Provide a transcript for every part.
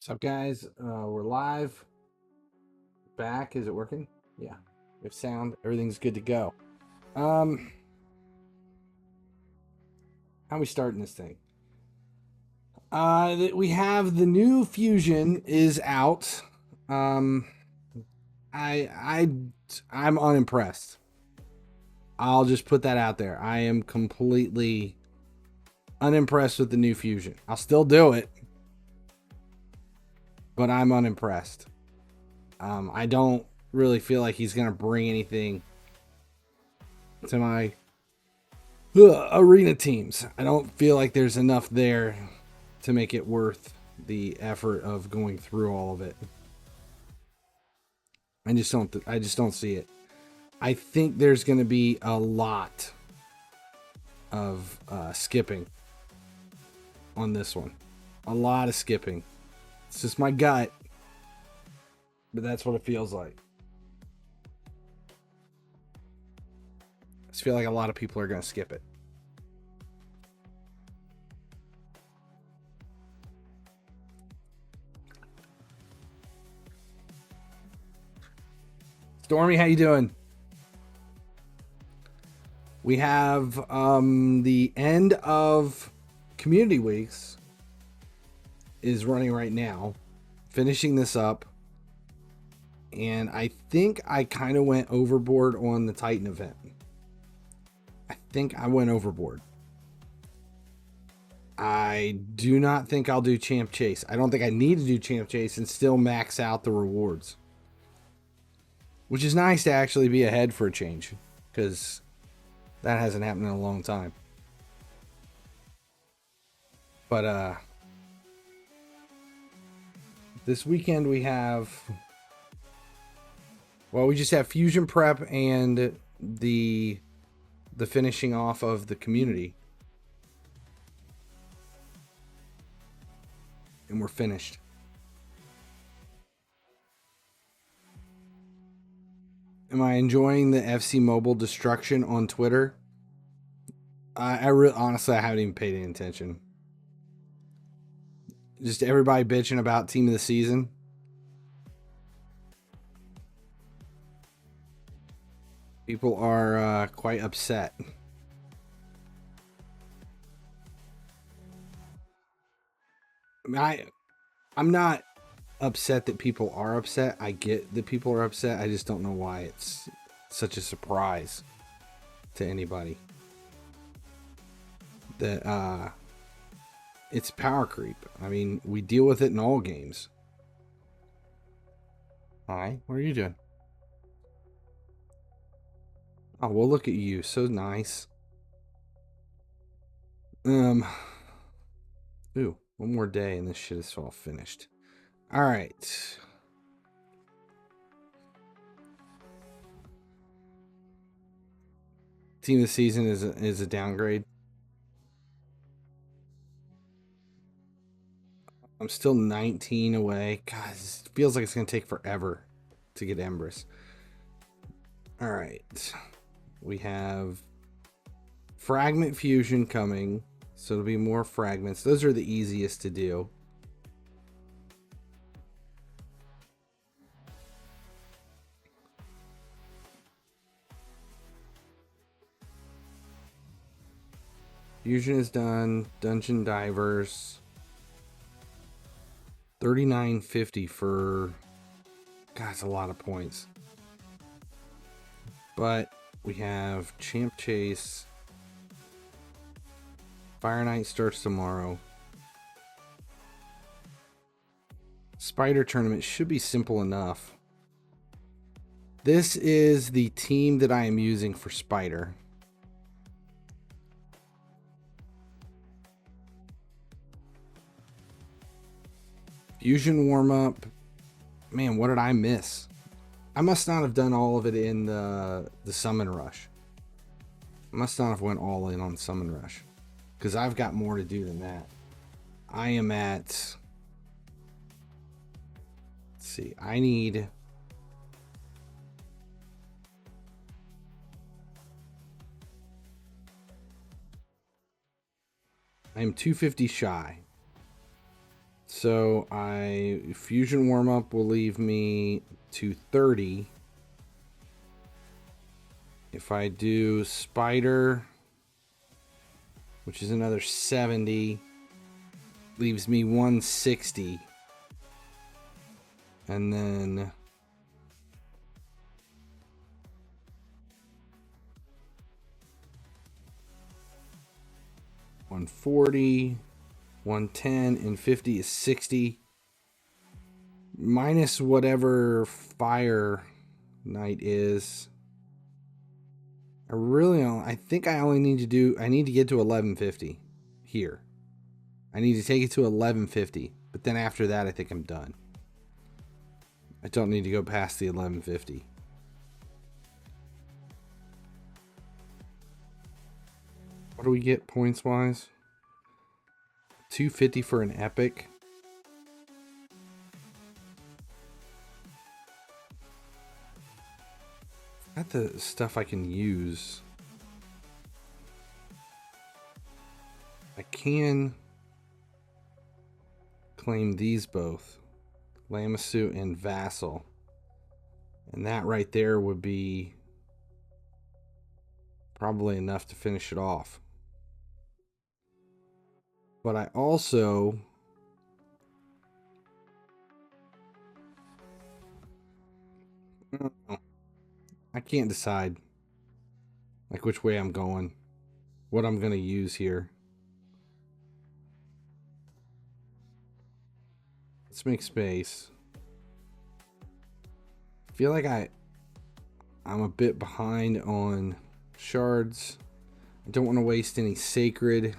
What's up, guys? We're live. Back. Is it working? Yeah. We have sound. Everything's good to go. How are we starting this thing? We have the new Fusion is out. I'm unimpressed. I'll just put that out there. I am completely unimpressed with the new Fusion. I'll still do it, but I'm unimpressed. I don't really feel like he's going to bring anything to my arena teams. I don't feel like there's enough there to make it worth the effort of going through all of it. I just don't see it. I think there's going to be a lot of skipping on this one. A lot of skipping. It's just my gut, but that's what it feels like. I just feel like a lot of people are going to skip it. Stormy, how you doing? We have the end of community weeks is running right now, finishing this up, and I think I kind of went overboard on the Titan event. I think I went overboard. I do not think I'll do Champ Chase. I don't think I need to do Champ Chase and still max out the rewards, which is nice to actually be ahead for a change, because that hasn't happened in a long time. But this weekend we have, well, we just have Fusion Prep and the finishing off of the community, and we're finished. Am I enjoying the FC Mobile destruction on Twitter? Honestly, I haven't even paid any attention. Just everybody bitching about team of the season. People are quite upset. I mean, I'm not upset that people are upset. I get that people are upset. I just don't know why it's such a surprise to anybody that it's power creep. I mean, we deal with it in all games. Hi, what are you doing? Oh, well, look at you. So nice. Ooh, one more day and this shit is all finished. All right. Team of the season is a downgrade. I'm still 19 away. God, it feels like it's going to take forever to get Empress. All right. We have Fragment Fusion coming, so it'll be more fragments. Those are the easiest to do. Fusion is done. Dungeon Divers. 39.50 for, God, it's a lot of points. But we have Champ Chase. Fire Night starts tomorrow. Spider Tournament should be simple enough. This is the team that I am using for Spider. Fusion warm-up. Man, what did I miss? I must not have done all of it in the Summon Rush. I must not have went all in on Summon Rush, because I've got more to do than that. I am at... Let's see. I am 250 shy. So fusion warm up will leave me to 30. If I do spider, which is another 70, leaves me 160. And then $140, $110, and $50 is $60. Minus whatever Fire Knight is. I think I only need to do, I need to get to 1150 here. I need to take it to 1150, but then after that I think I'm done. I don't need to go past the 1150. What do we get points wise? 250 for an epic. Got the stuff I can use. I can claim these both, Lamassu and Vassal, and that right there would be probably enough to finish it off. But I also I can't decide like which way I'm going, what I'm gonna use here. Let's make space. I feel like I'm a bit behind on shards. I don't want to waste any sacred.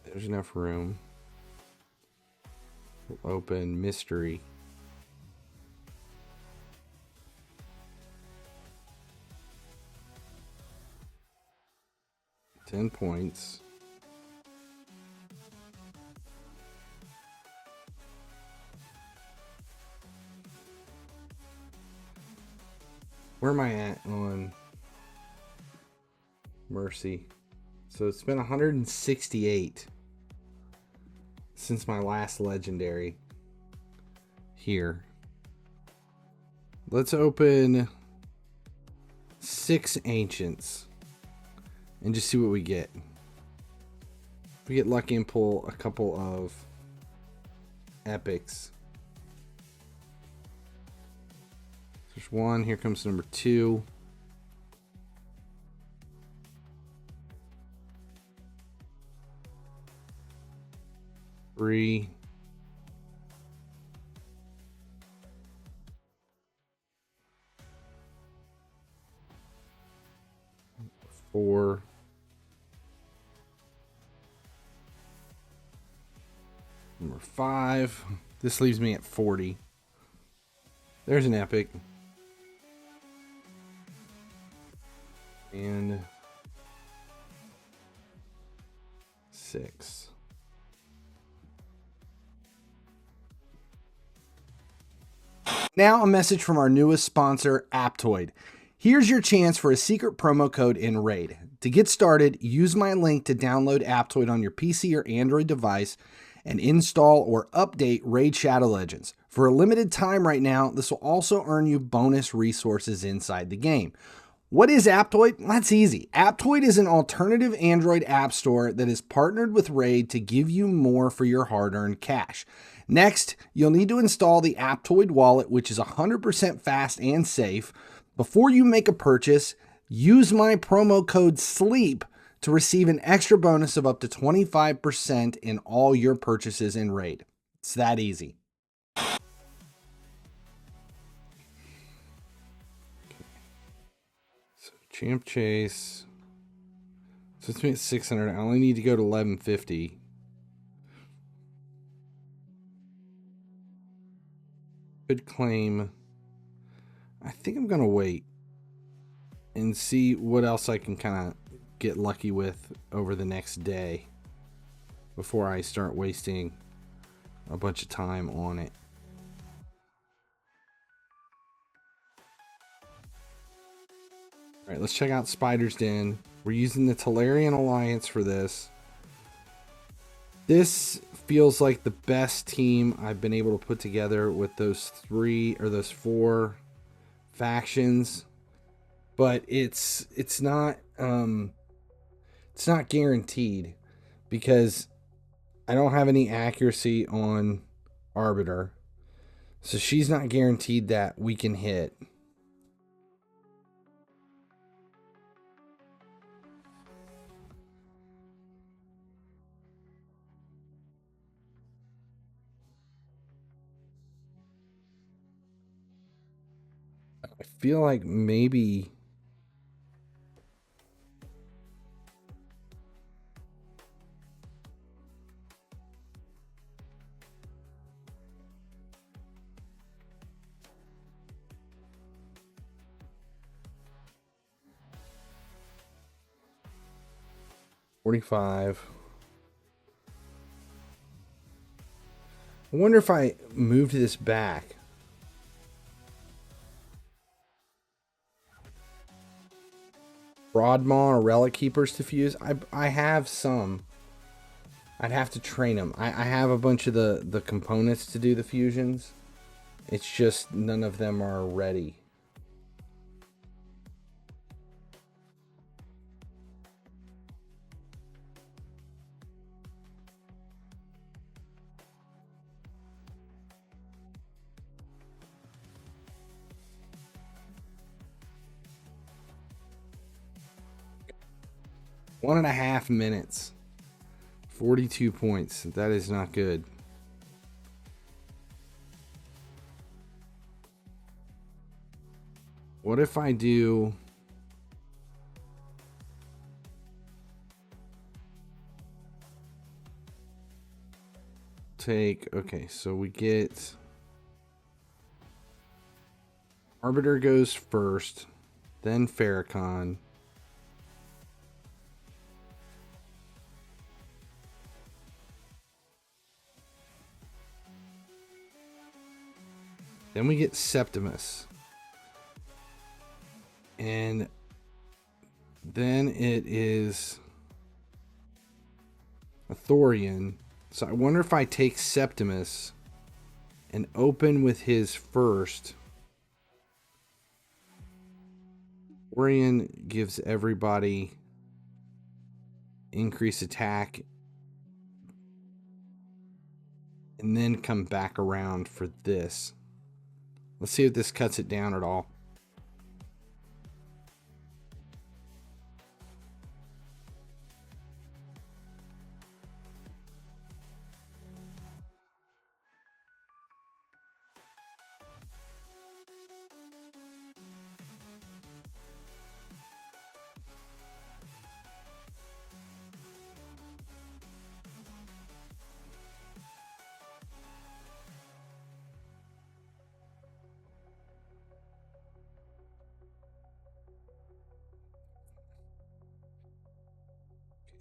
There's enough room. We'll open mystery. $10 points. Where am I at on Mercy? So it's been 168 since my last legendary here. Let's open 6 ancients and just see what we get. If we get lucky and pull a couple of epics. There's 1, here comes number 2. Three. 4. Number 5. This leaves me at 40. There's an epic. And 6. Now a message from our newest sponsor, Aptoide. Here's your chance for a secret promo code in RAID. To get started, use my link to download Aptoide on your PC or Android device and install or update RAID Shadow Legends. For a limited time right now, this will also earn you bonus resources inside the game. What is Aptoide? That's easy. Aptoide is an alternative Android app store that is partnered with RAID to give you more for your hard-earned cash. Next, you'll need to install the APTOIDE Wallet, which is 100% fast and safe. Before you make a purchase, use my promo code SLEEP to receive an extra bonus of up to 25% in all your purchases in RAID. It's that easy. Champ Chase. So it's me at 600. I only need to go to 1150. Could claim. I think I'm going to wait and see what else I can kind of get lucky with over the next day before I start wasting a bunch of time on it. All right, let's check out Spider's Den. We're using the Telerian Alliance for this. This feels like the best team I've been able to put together with those those four factions, but it's not guaranteed because I don't have any accuracy on Arbiter, so she's not guaranteed that we can hit. I feel like maybe $45. I wonder if I moved this back. Broadmaw or Relic Keepers to fuse. I have some. I'd have to train them. I have a bunch of the components to do the fusions. It's just none of them are ready. One and a half minutes. 42 points. That is not good. What if I do... Okay, so we get... Arbiter goes first, then Farrakhan. Then we get Septimus. And then it is a Thorian. So I wonder if I take Septimus and open with his first. Thorian gives everybody increased attack. And then come back around for this. Let's see if this cuts it down at all.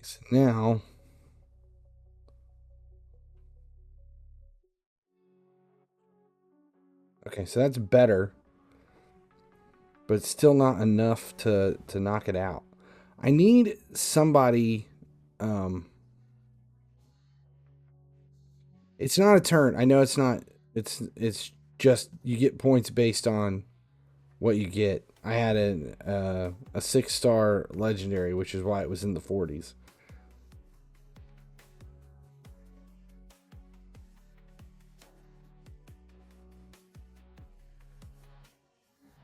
So now, okay, so that's better, but it's still not enough to knock it out. I need somebody. It's not a turn. I know it's not. It's just you get points based on what you get. I had a 6-star legendary, which is why it was in the 40s.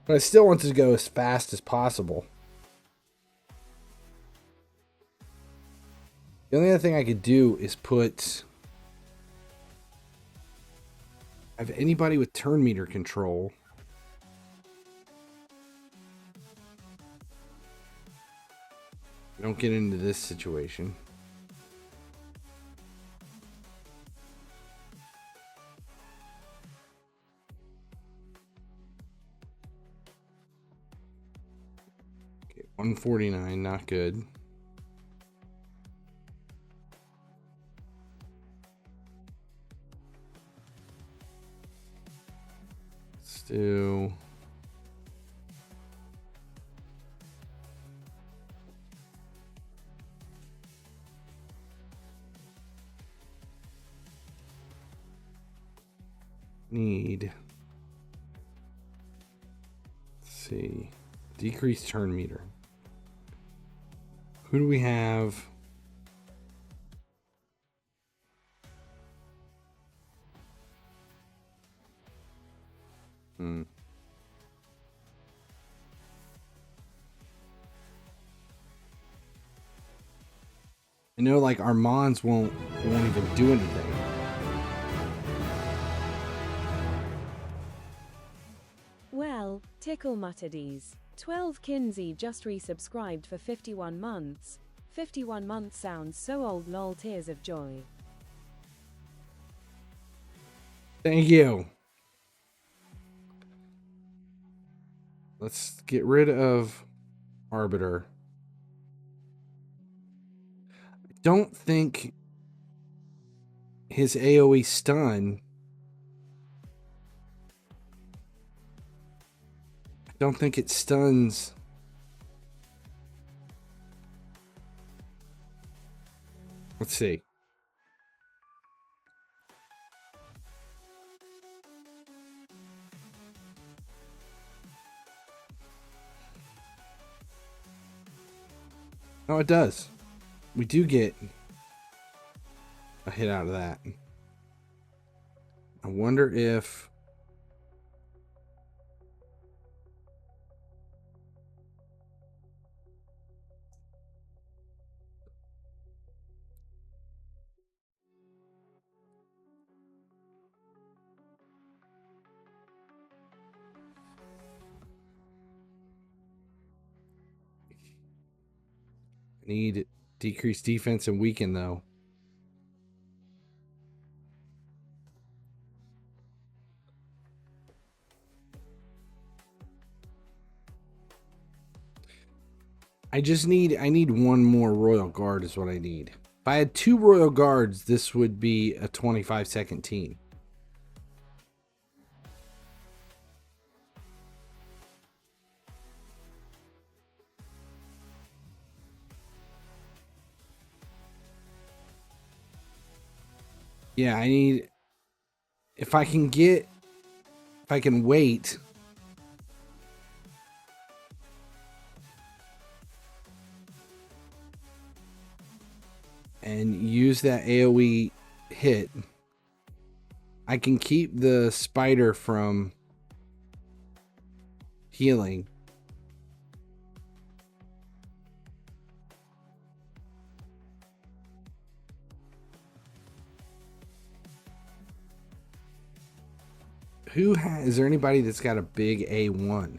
But I still want to go as fast as possible. The only other thing I could do is put... have anybody with turn meter control. Don't get into this situation. Okay, 149, not good. Let's do... need, let's see, decrease turn meter. Who do we have? I know, like, our Mons won't even do anything. Well, Tickle Muttadies. 12 Kinsey just resubscribed for 51 months. 51 months sounds so old, lol, tears of joy. Thank you. Let's get rid of Arbiter. I don't think his AoE stun, I don't think it stuns. Let's see. Oh, it does. We do get a hit out of that. I wonder if... Need decreased defense and weaken, though. I need one more Royal Guard is what I need. If I had 2 Royal Guards, this would be a 25-second team. Yeah, I need... If I can wait... and use that AoE hit, I can keep the spider from healing. Is there anybody that's got a big A1?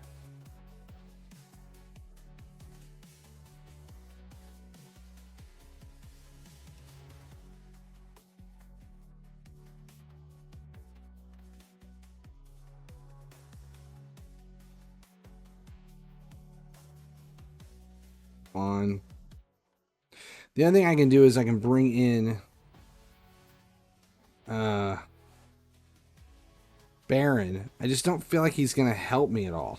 On. The other thing I can do is I can bring in Baron. I just don't feel like he's going to help me at all.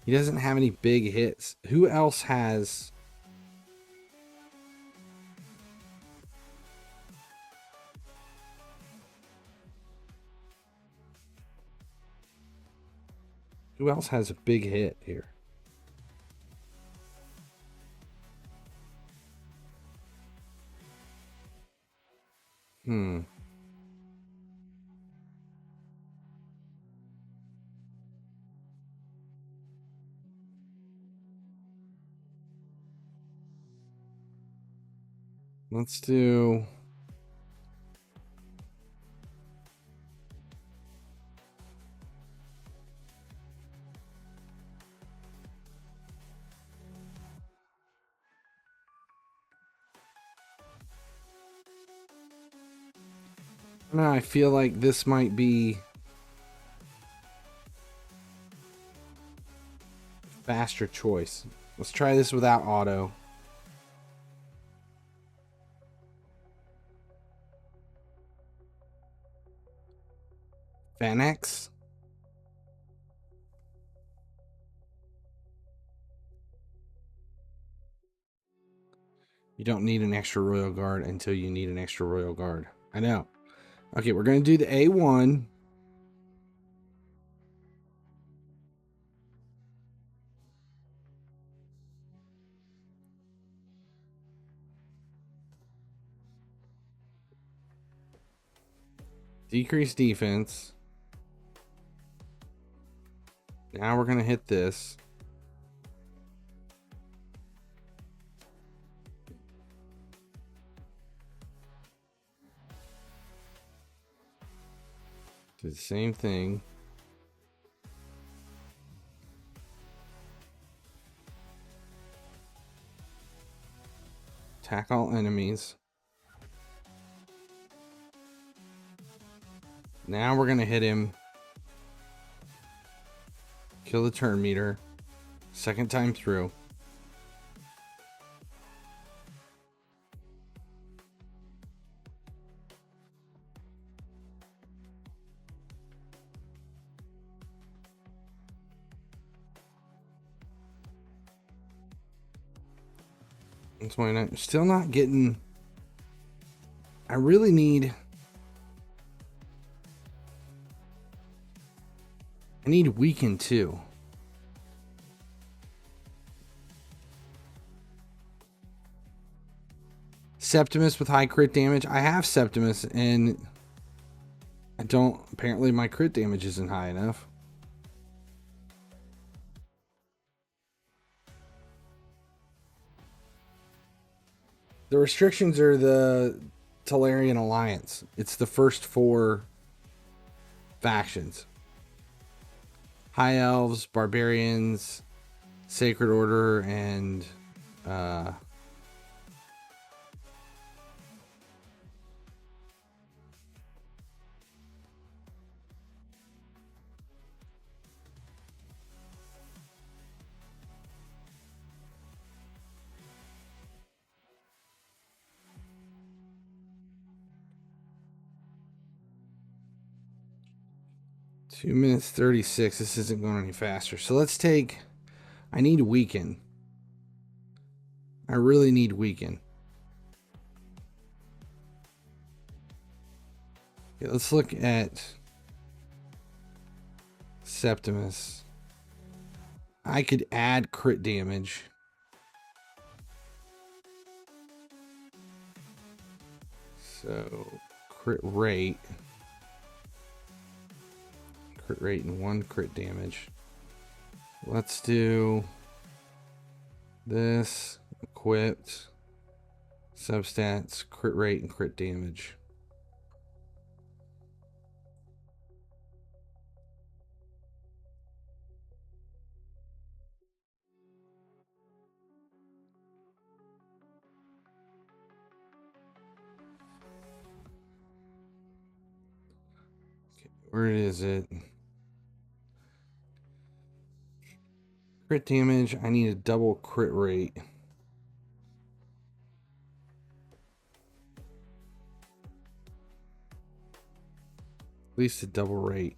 He doesn't have any big hits. Who else has... Who else has a big hit here? Let's do... I feel like this might be a faster choice. Let's try this without auto. Vanex. You don't need an extra Royal Guard until you need an extra Royal Guard. I know. Okay, we're going to do the A1. Decrease defense. Now we're going to hit this. Do the same thing. Attack all enemies. Now we're going to hit him. Kill the turn meter. Second time through. That's why I'm still not getting. I really need. I need weaken too. Septimus with high crit damage. I have Septimus and I don't. Apparently my crit damage isn't high enough. The restrictions are the Telerian Alliance. It's the first 4 factions. High Elves, Barbarians, Sacred Order, and Two minutes 36. This isn't going any faster. So let's take. I need weaken. I really need weaken. Okay, let's look at Septimus. I could add crit damage. So crit rate. Crit rate and 1 crit damage. Let's do this. Equipped. Substats, crit rate, and crit damage. Okay, where is it? Crit damage, I need a double crit rate. At least a double rate.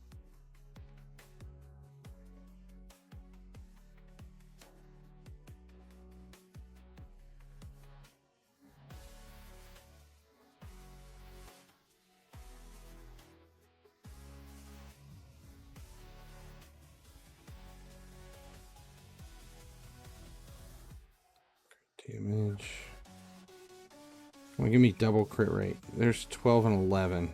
Damage. Well, give me double crit rate. There's 12 and 11.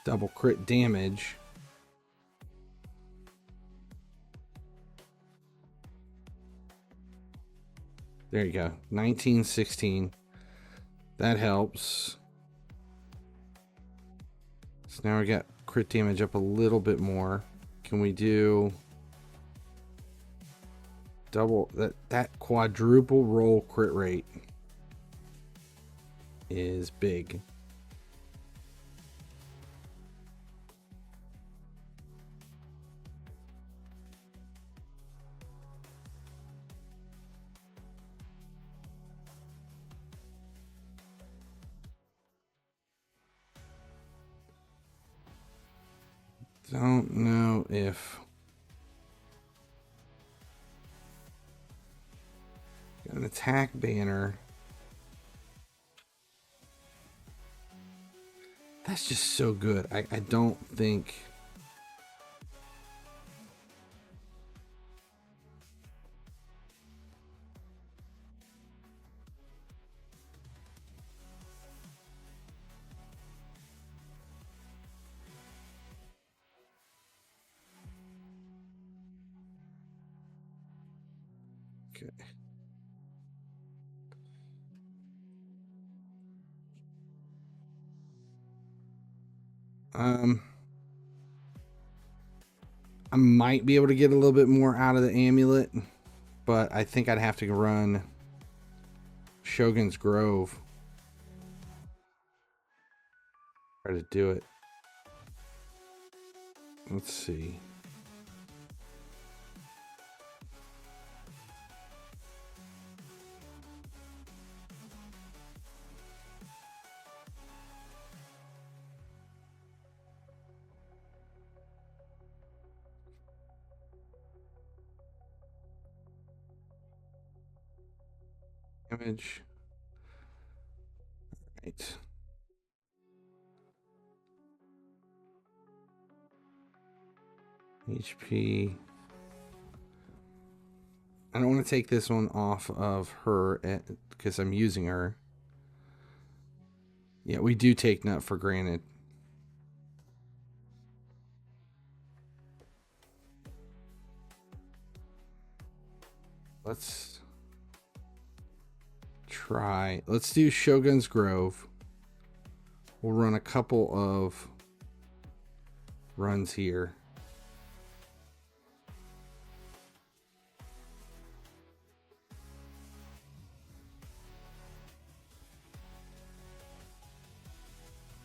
Double crit damage. There you go. 19, 16. That helps. So now we got crit damage up a little bit more. Can we do double that quadruple roll crit rate is big. Don't know if An attack banner. That's just so good. I don't think... Okay. I might be able to get a little bit more out of the amulet, but I think I'd have to run Shogun's Grove. Try to do it. Let's see. Image. Right. HP. I don't want to take this one off of her because I'm using her. Yeah, we do take Nut for granted. Let's try. Let's do Shogun's Grove. We'll run a couple of runs here.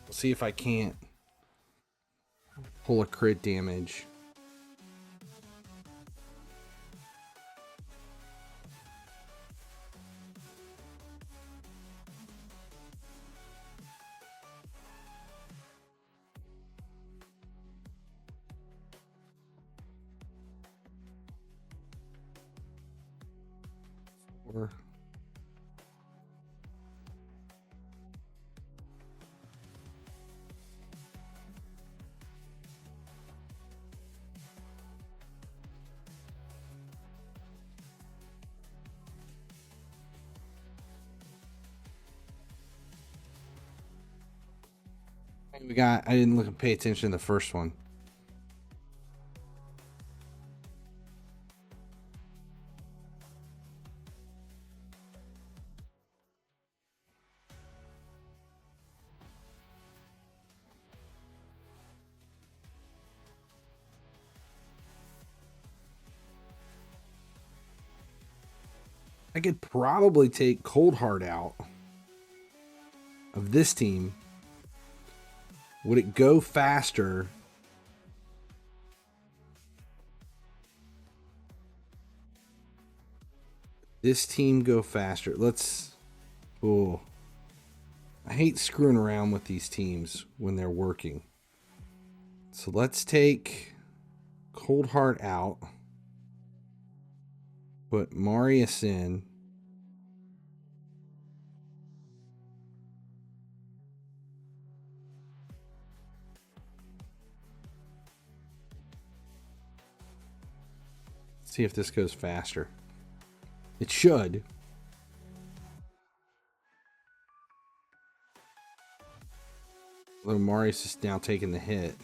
We'll see if I can't pull a crit damage. Or we got, I didn't look and pay attention to the first one. I could probably take Cold Heart out of this team. Would it go faster? This team go faster. Let's... Oh. I hate screwing around with these teams when they're working. So let's take Cold Heart out. Put Marius in. See if this goes faster. It should. Although Marius is now taking the hit.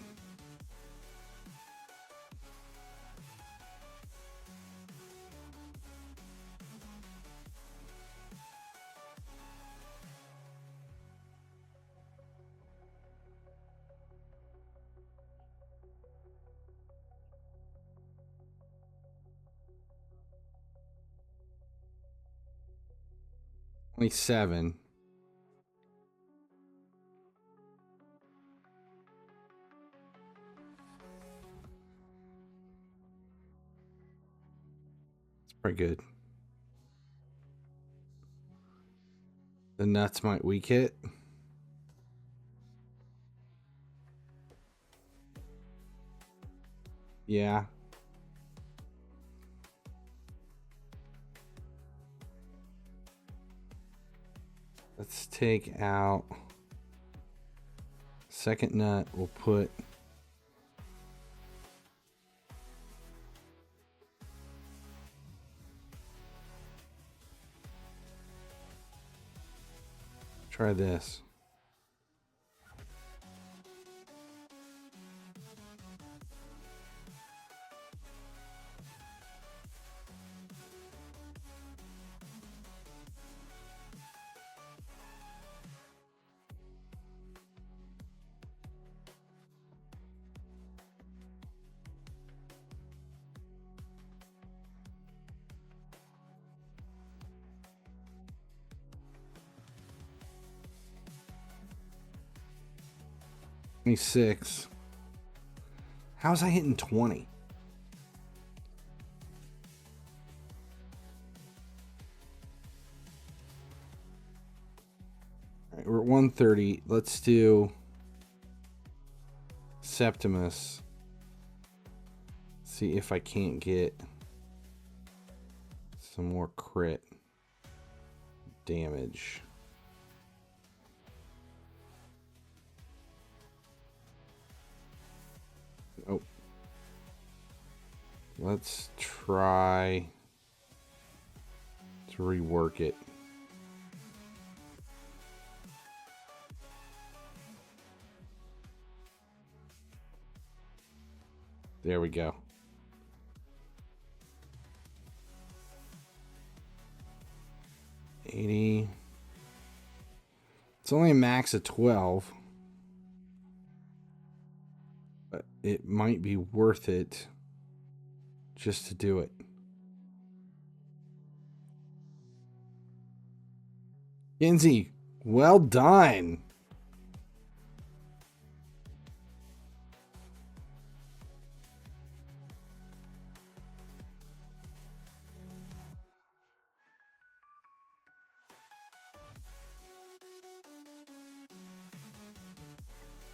$27. It's pretty good. The nuts might weak it. Yeah. Let's take out second nut. We'll put try this. $26. How's I hitting 20? All right, we're at 130. Let's do Septimus. See if I can't get some more crit damage. Oh. Let's try to rework it. There we go. $80. It's only a max of 12. But it might be worth it just to do it. Kinsey, well done.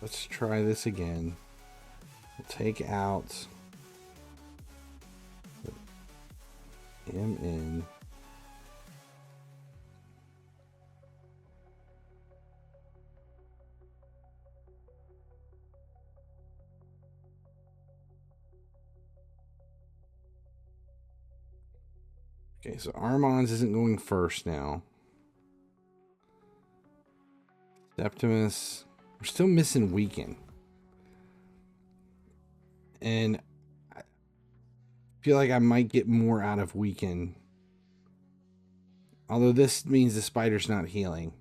Let's try this again. We'll take out MN. Okay, so Armand's isn't going first now. Septimus. We're still missing Weaken. And I feel like I might get more out of Weaken. Although this means the spider's not healing.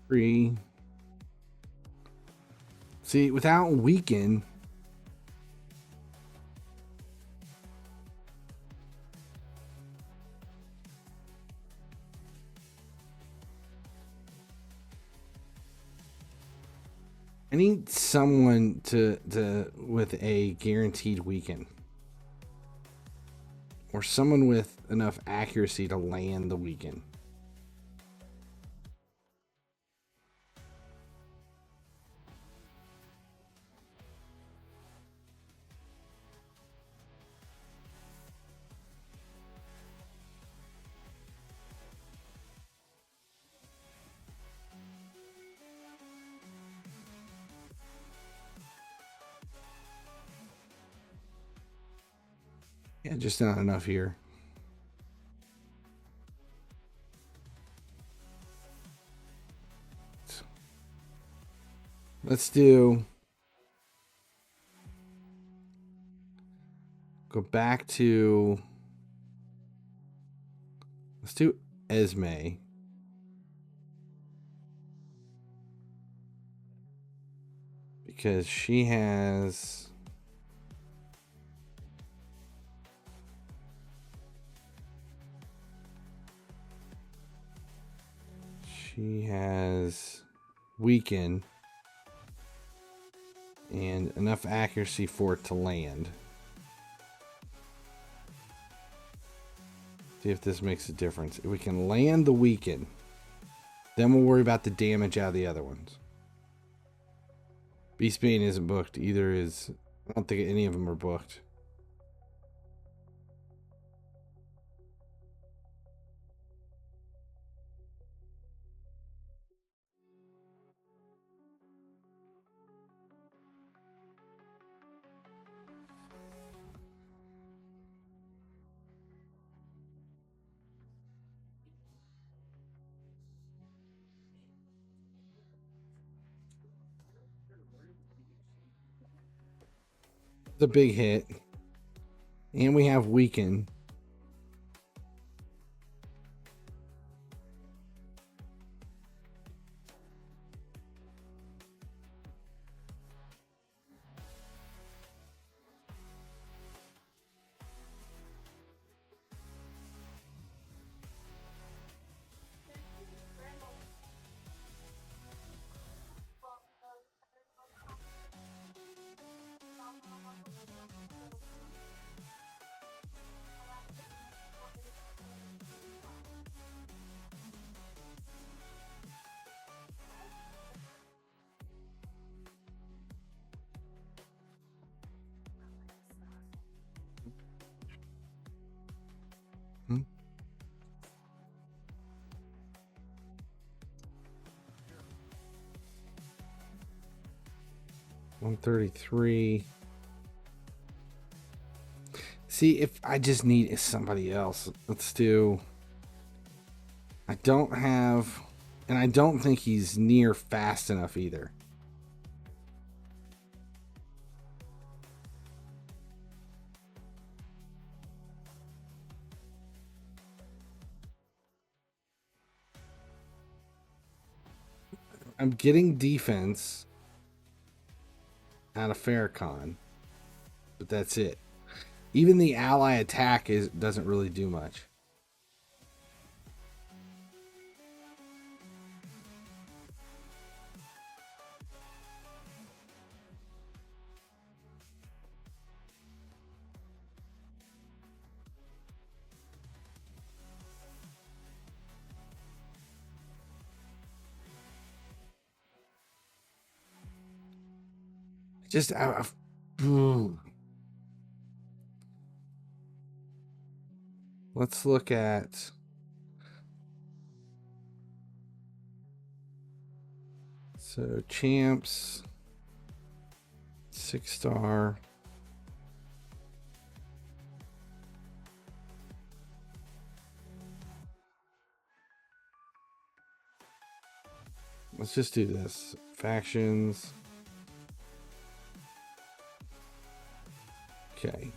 Three. See, without Weaken, I need someone to with a guaranteed Weaken. Or someone with enough accuracy to land the Weaken. Yeah, just not enough here. Let's do Go back to, let's do Esme. Because she has, weaken and enough accuracy for it to land. See if this makes a difference. If we can land the weaken, then we'll worry about the damage out of the other ones. Beastbane isn't booked. Either is, I don't think any of them are booked. The big hit, and we have weaken. Hmm? $133. See, if I just need somebody else, let's do. I don't have, and I don't think he's near fast enough either. I'm getting defense out of Farrakhan, but that's it. Even the ally attack doesn't really do much. Just let's look at champs 6-star. Let's just do this. Factions. Okay.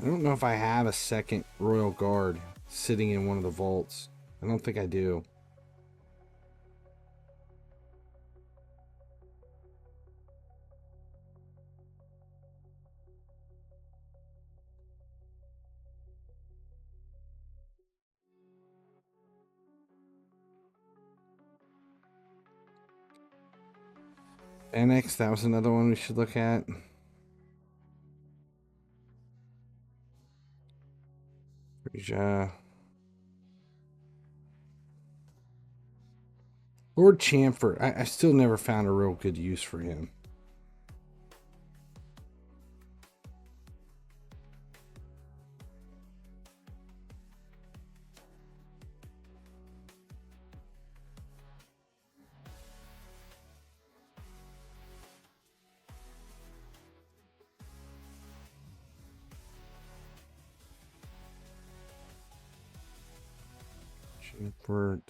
I don't know if I have a second Royal Guard sitting in one of the vaults. I don't think I do. Annex, that was another one we should look at. Lord Chamfort, I still never found a real good use for him. Chamfort.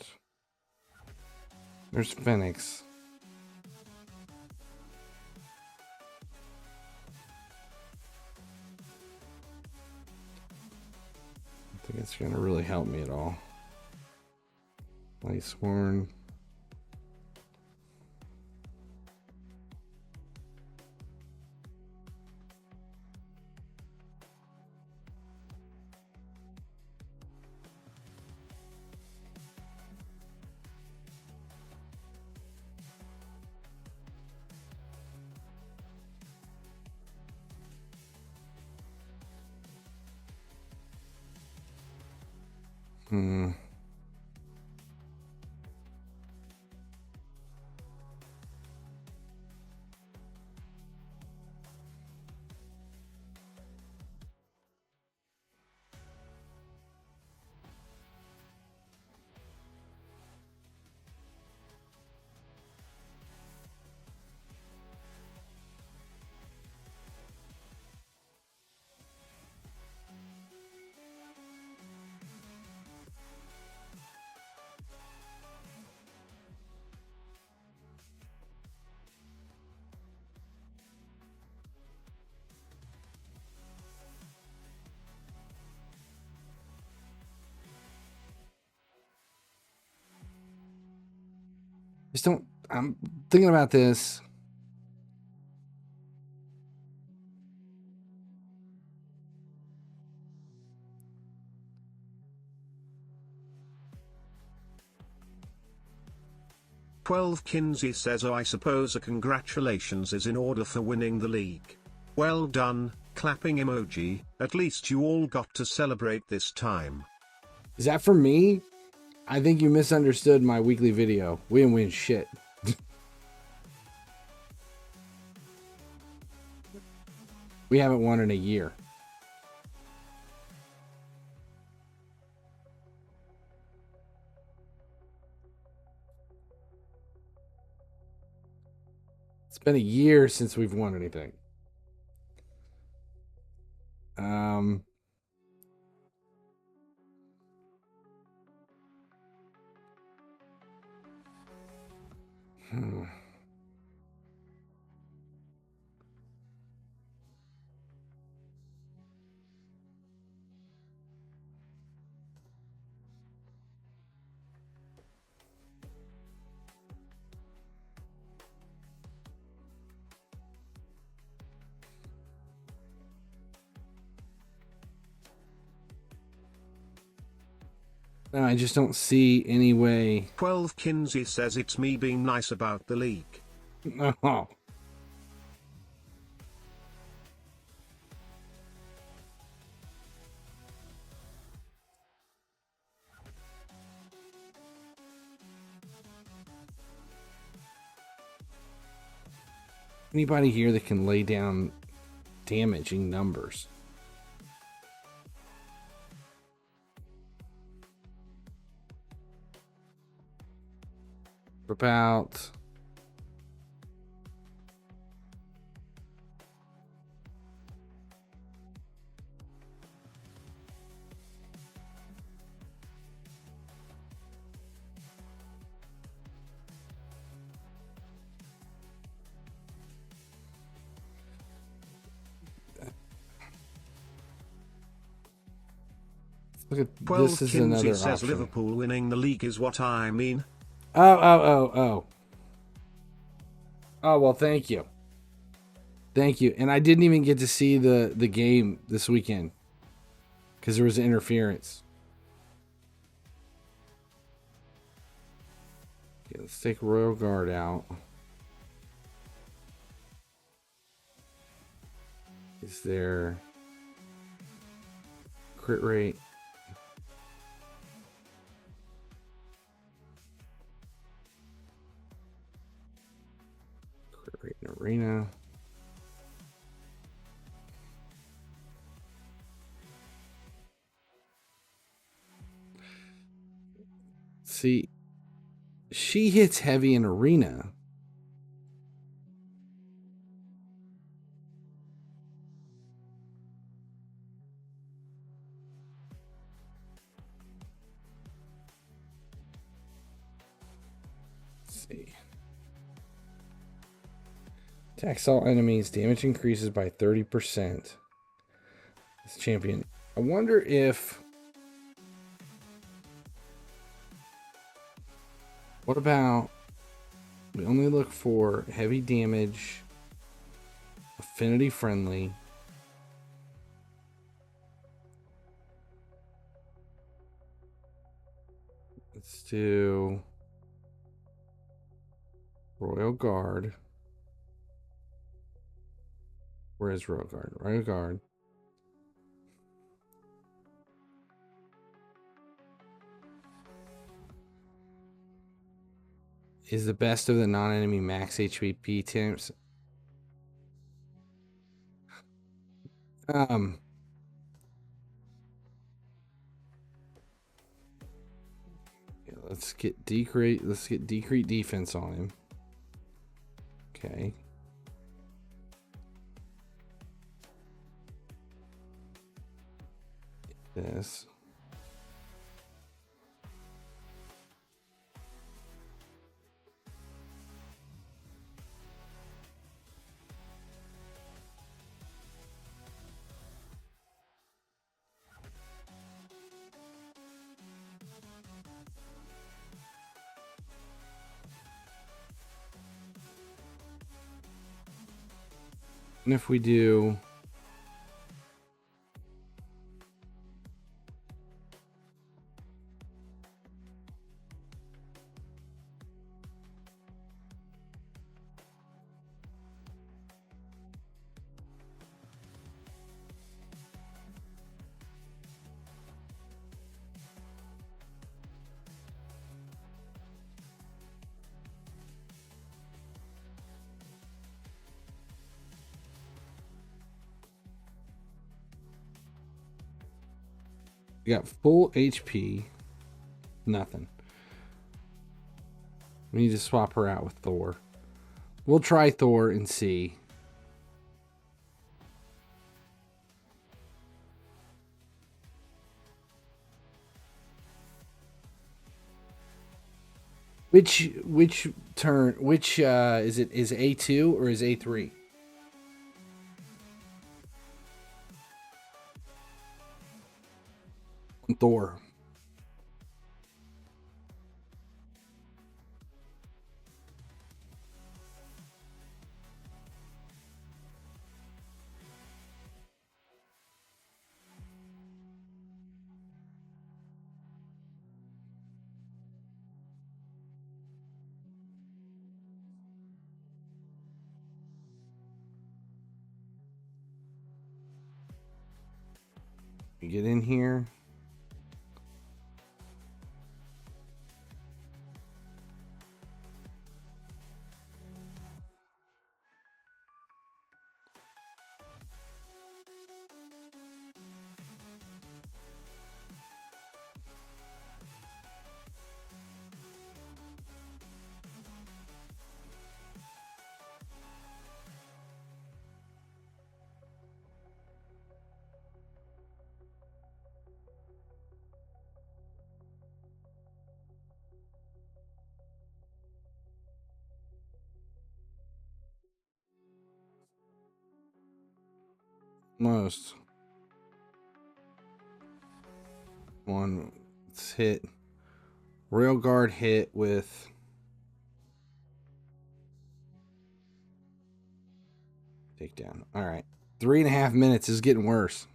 There's Phoenix. think it's going to really help me at all. Light sworn. Just don't. I'm thinking about this. Kinsey says, oh, I suppose a congratulations is in order for winning the league. Well done, clapping emoji, at least you all got to celebrate this time. Is that for me? I think you misunderstood my weekly video. We didn't win shit. We haven't won in a year. It's been a year since we've won anything. No, I just don't see any way. 12 Kinsey says it's me being nice about the league. Oh. Anybody here that can lay down damaging numbers? About look at 12 this is Kinsey another says option. Liverpool winning the league is what I mean. Oh, well, thank you. Thank you. And I didn't even get to see the game this weekend because there was interference. Okay, let's take Royal Guard out. Is there crit rate? Crit rate in arena. See, she hits heavy in arena. Let's see. Attacks all enemies. Damage increases by 30%. This champion. I wonder if What about we only look for heavy damage, affinity friendly. Let's do Royal Guard. Where is Royal Guard? Royal Guard. Is the best of the non-enemy max HP temps. Yeah, let's get decrease defense on him. Okay. This. And if we do we got full HP, nothing. We need to swap her out with Thor. We'll try Thor and see. Which turn? Which is it? Is A2 or is A3? Thor. You get in here. Most one. Let's hit Royal Guard hit with takedown. All right, 3.5 minutes is getting worse.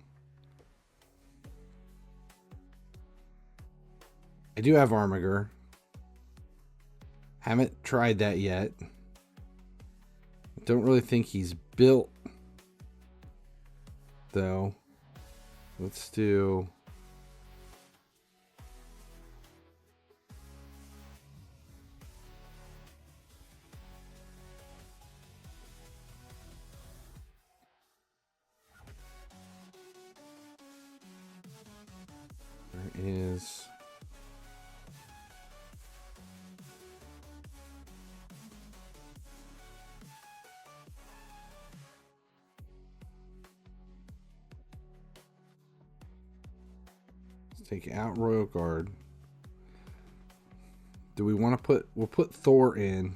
I do have Armiger. Haven't tried that yet. Don't really think he's built though. Let's do there is take out Royal Guard. Do we want to put... We'll put Thor in.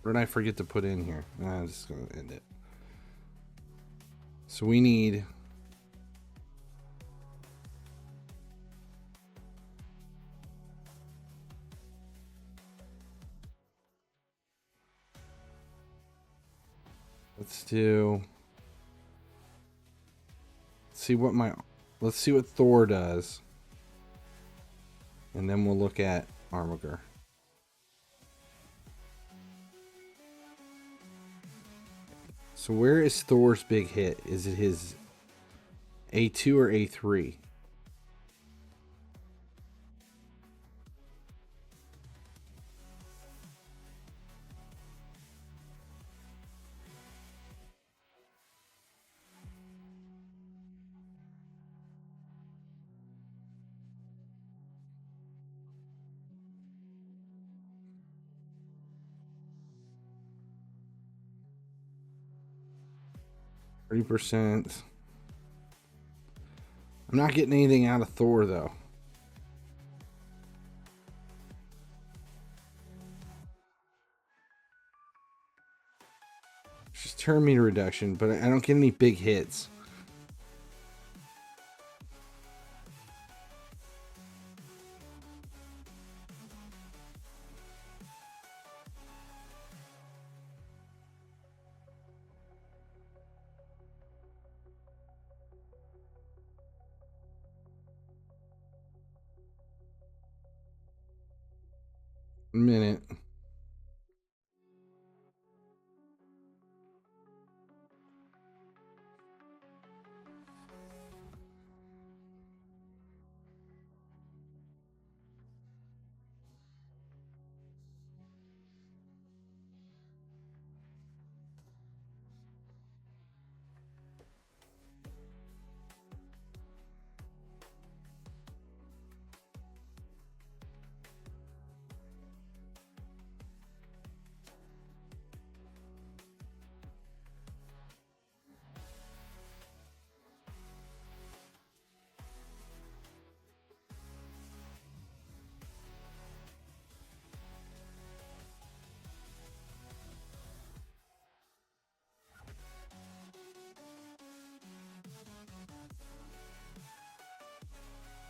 What did I forget to put in here? I'm just going to end it. So we need... Let's see what Thor does. And then we'll look at Armiger. So where is Thor's big hit? Is it his A2 or A3? %. I'm not getting anything out of Thor though. Just turn meter reduction, but I don't get any big hits. Minute.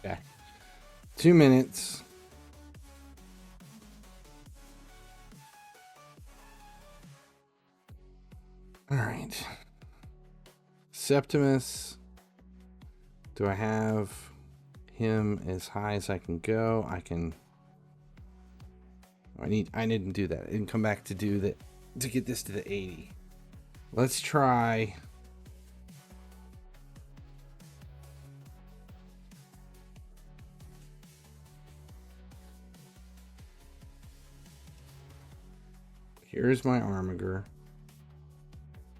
Okay. 2 minutes. All right. Septimus. Do I have him as high as I can go? I didn't do that. I didn't come back to do that to get this to the 80. Let's try. Here's my Armiger.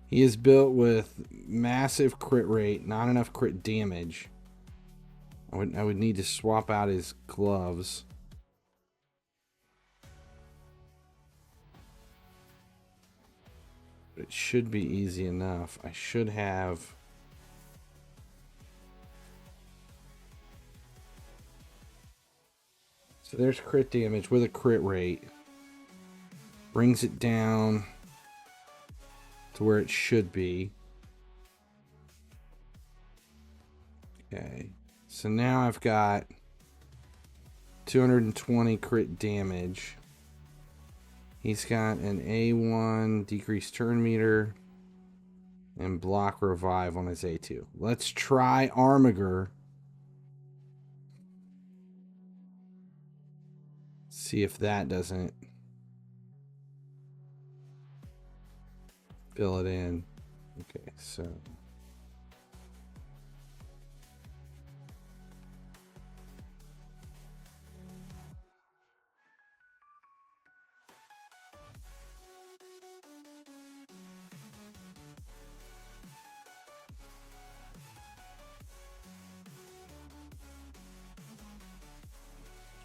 He is built with massive crit rate, not enough crit damage. I would need to swap out his gloves. But it should be easy enough. I should have... So there's crit damage with a crit rate. Brings it down to where it should be. Okay. So now I've got 220 crit damage. He's got an A1 decreased turn meter and block revive on his A2. Let's try Armiger. See if that doesn't fill it in. Okay, so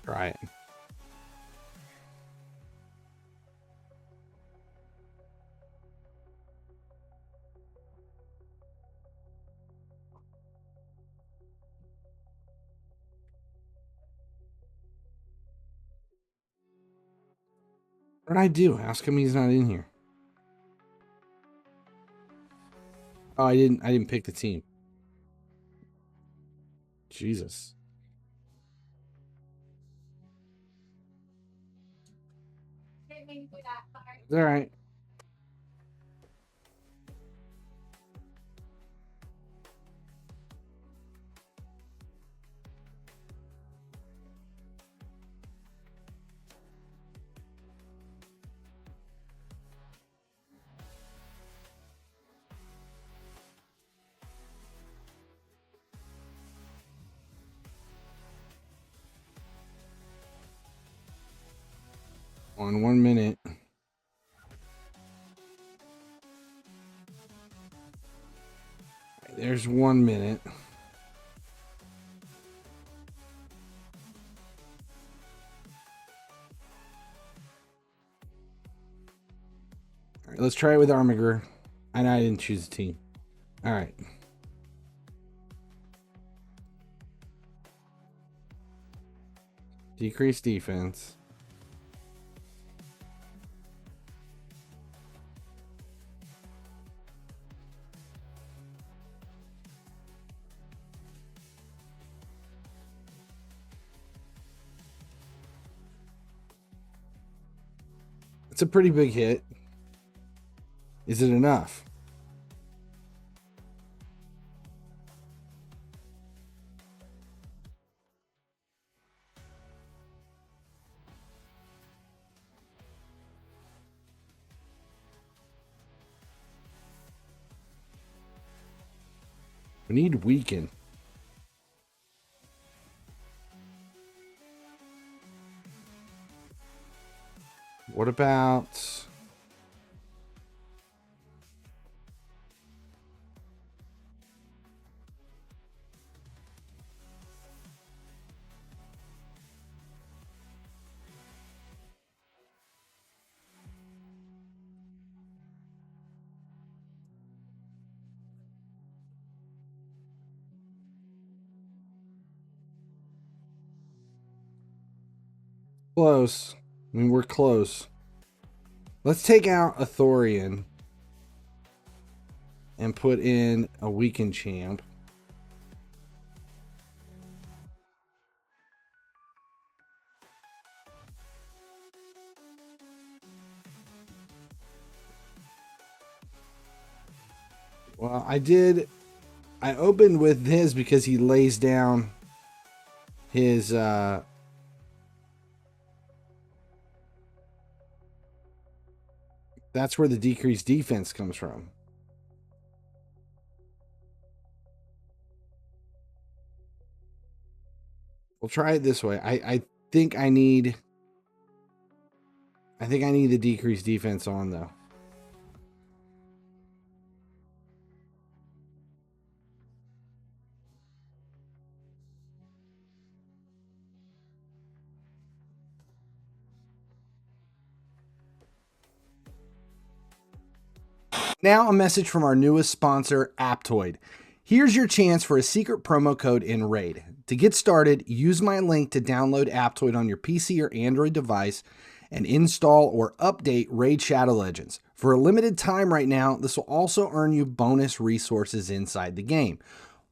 try it. What did I do? How come he's not in here? Oh, I didn't pick the team. Jesus. It's all right. On 1 minute. There's 1 minute. All right, let's try it with Armiger. I know I didn't choose a team. All right. Decrease defense. It's a pretty big hit. Is it enough? We need weaken. What about... Close. I mean, we're close. Let's take out a Thorian and put in a weakened champ. Well, I opened with his because he lays down his that's where the decreased defense comes from. We'll try it this way. I think I need the decreased defense on though. Now a message from our newest sponsor, APTOIDE. Here's your chance for a secret promo code in RAID. To get started, use my link to download APTOIDE on your PC or Android device and install or update RAID Shadow Legends. For a limited time right now, this will also earn you bonus resources inside the game.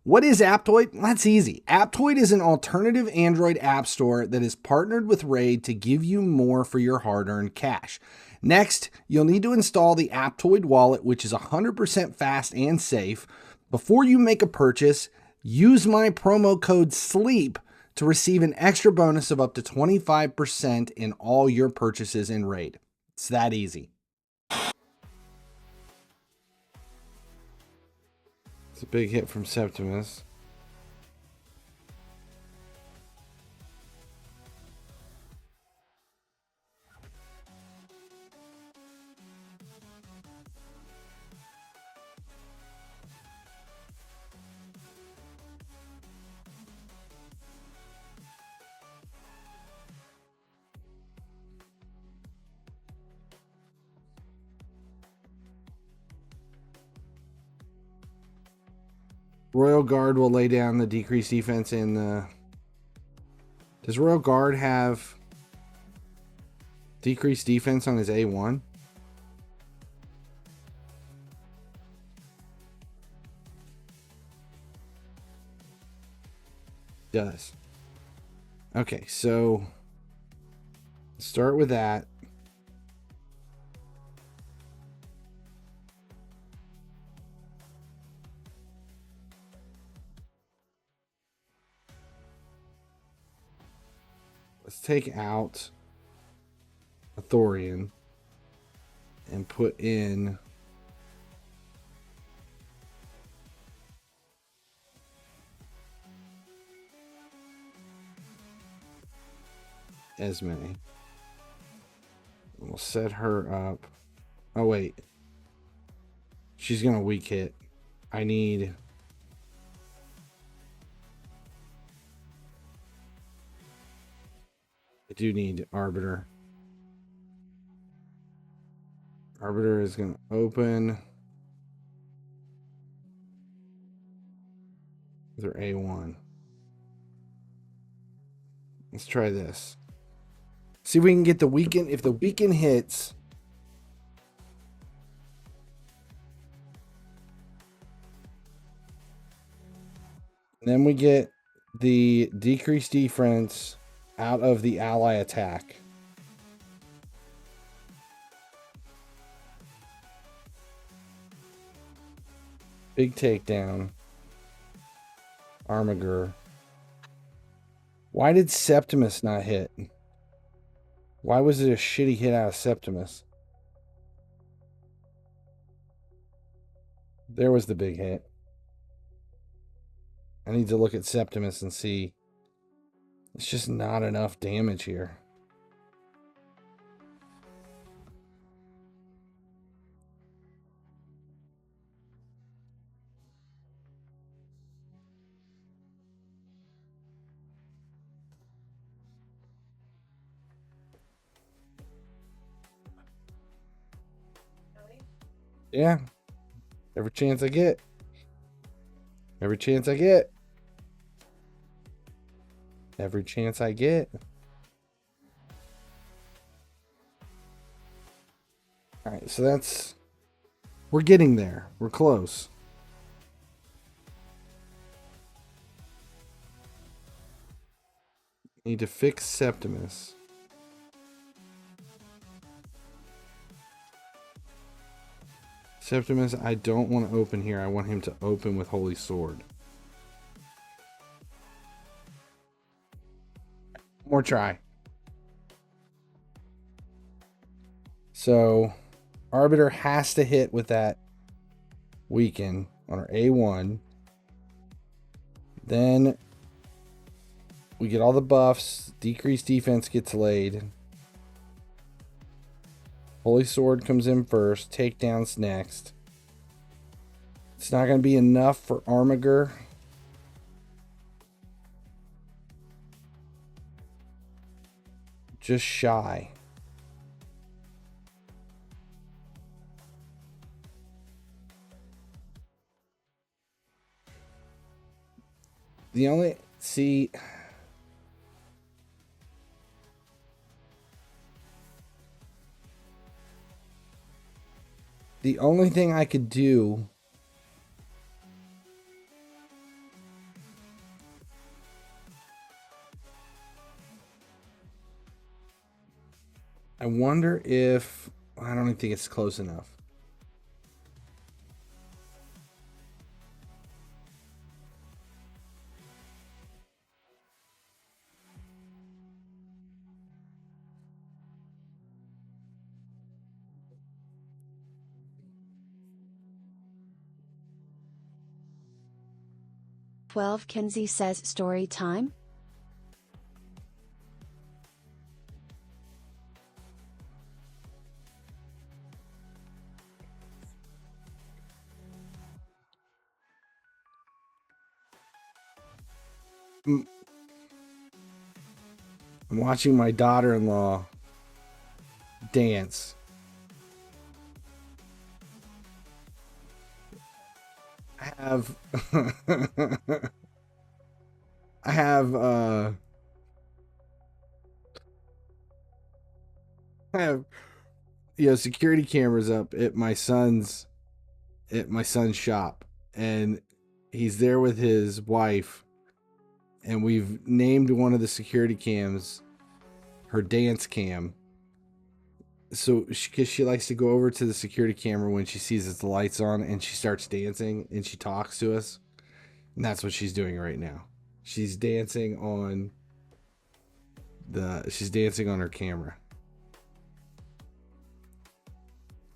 What is Aptoide? Well, that's easy. Aptoide is an alternative Android app store that is partnered with RAID to give you more for your hard-earned cash. Next, you'll need to install the APTOIDE Wallet, which is 100% fast and safe. Before you make a purchase, use my promo code SLEEP to receive an extra bonus of up to 25% in all your purchases in RAID. It's that easy. It's a big hit from Septimus. Royal Guard will lay down the decreased defense in the... Does Royal Guard have Decrease defense on his A1. Does. Okay, so start with that. Let's take out a Thorian and put in Esme. And we'll set her up. Oh, wait. She's going to weak hit. I need... I do need Arbiter. Arbiter is going to open with her A1. Let's try this. See if we can get the weaken. If the weaken hits, then we get the decreased defense out of the ally attack. Big takedown. Armiger. Why did Septimus not hit? Why was it a shitty hit out of Septimus? There was the big hit. I need to look at Septimus and see. It's just not enough damage here. Yeah. Every chance I get. Every chance I get. Every chance I get. Alright, so that's... We're getting there. We're close. Need to fix Septimus. Septimus, I don't want to open here. I want him to open with Holy Sword. More try. So, Arbiter has to hit with that weaken on our A1. Then we get all the buffs. Decreased defense gets laid. Holy Sword comes in first. Takedowns next. It's not going to be enough for Armiger. Just shy. The only... See... The only thing I could do... I wonder if... I don't even think it's close enough. Kinsey says story time? I'm watching my daughter-in-law dance. I have have, security cameras up at my son's shop, and he's there with his wife, and we've named one of the security cams her dance cam. So because she likes to go over to the security camera when she sees the lights on, and she starts dancing and she talks to us, and that's what she's doing right now. She's dancing on her camera.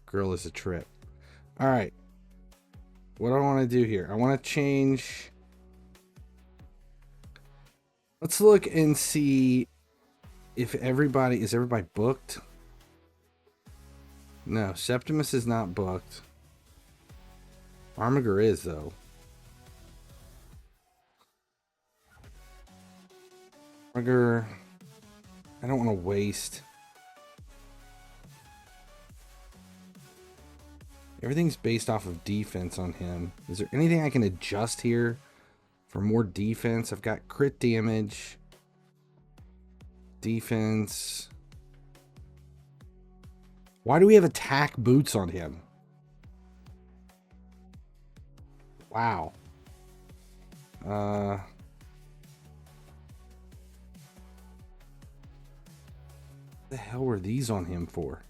Girl is a trip. All right. What do I want to do here? I want to change. Let's look and see if everybody booked. No, Septimus is not booked. Armiger is, though. Armiger, I don't want to waste. Everything's based off of defense on him. Is there anything I can adjust here for more defense? I've got crit damage, defense. Why do we have attack boots on him? Wow. What the hell were these on him for?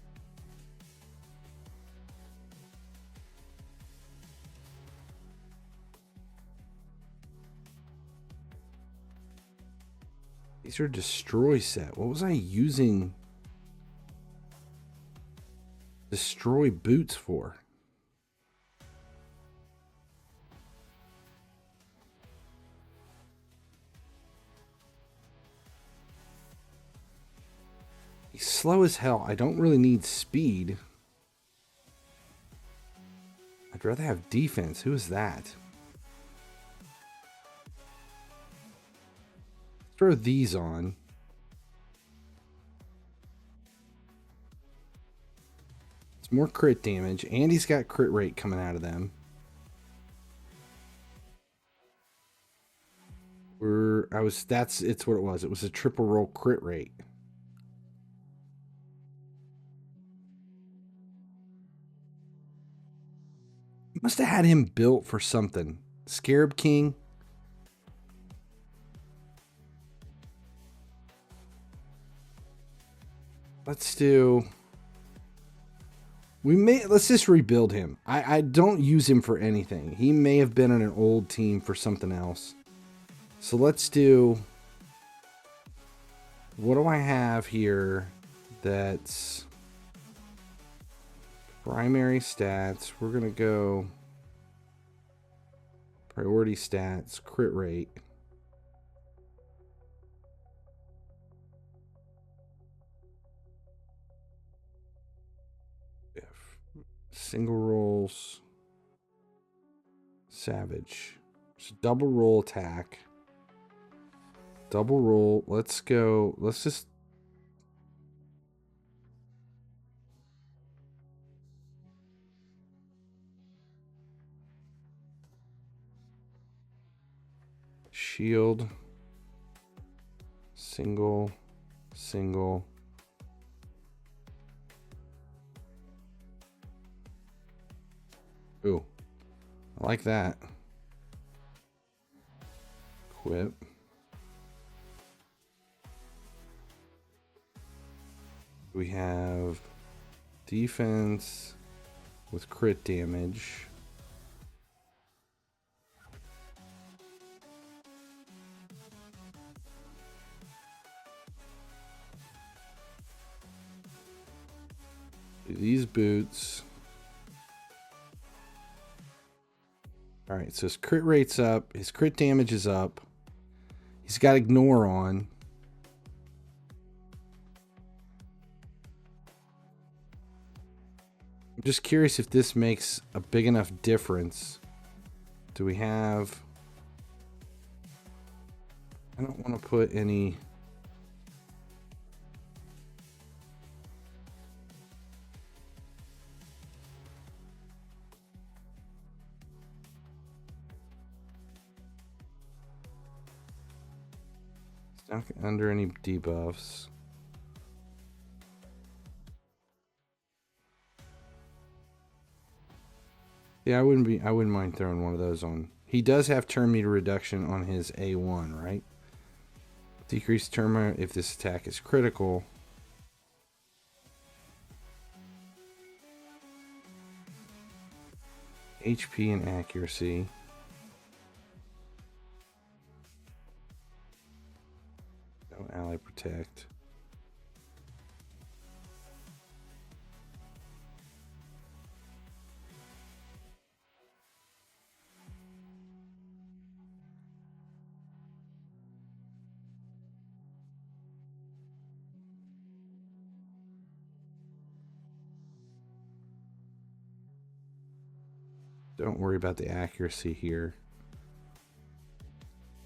These are destroy set. What was I using destroy boots for? He's slow as hell. I don't really need speed. I'd rather have defense. Who is that? Throw these on. It's more crit damage, and he's got crit rate coming out of them. It's what it was. It was a triple roll crit rate. Must have had him built for something. Scarab King. Let's just rebuild him. I don't use him for anything. He may have been on an old team for something else. So let's do, what do I have here that's primary stats? We're going to go priority stats, crit rate. Single rolls, savage. So double roll attack. Double roll. Let's go. Let's just. Shield. Single. Single. Ooh, I like that. Equip. We have defense with crit damage. These boots. All right, so his crit rate's up. His crit damage is up. He's got ignore on. I'm just curious if this makes a big enough difference. Do we have... I don't want to put any... Not under any debuffs. Yeah, I wouldn't mind throwing one of those on. He does have turn meter reduction on his A1, right? Decrease turn meter if this attack is critical. HP and accuracy. No ally protect. Don't worry about the accuracy here.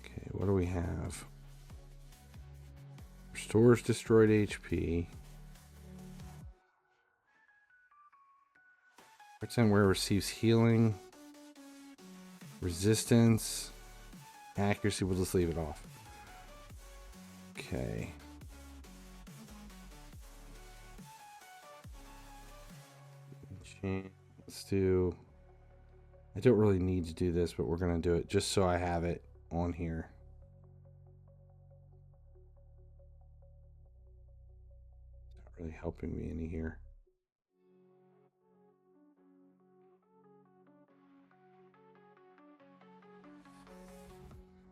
Okay, what do we have? Restores destroyed HP. Pretend where receives healing. Resistance. Accuracy, we'll just leave it off. Okay. Let's do... I don't really need to do this, but we're going to do it just so I have it on here. Not really helping me any here.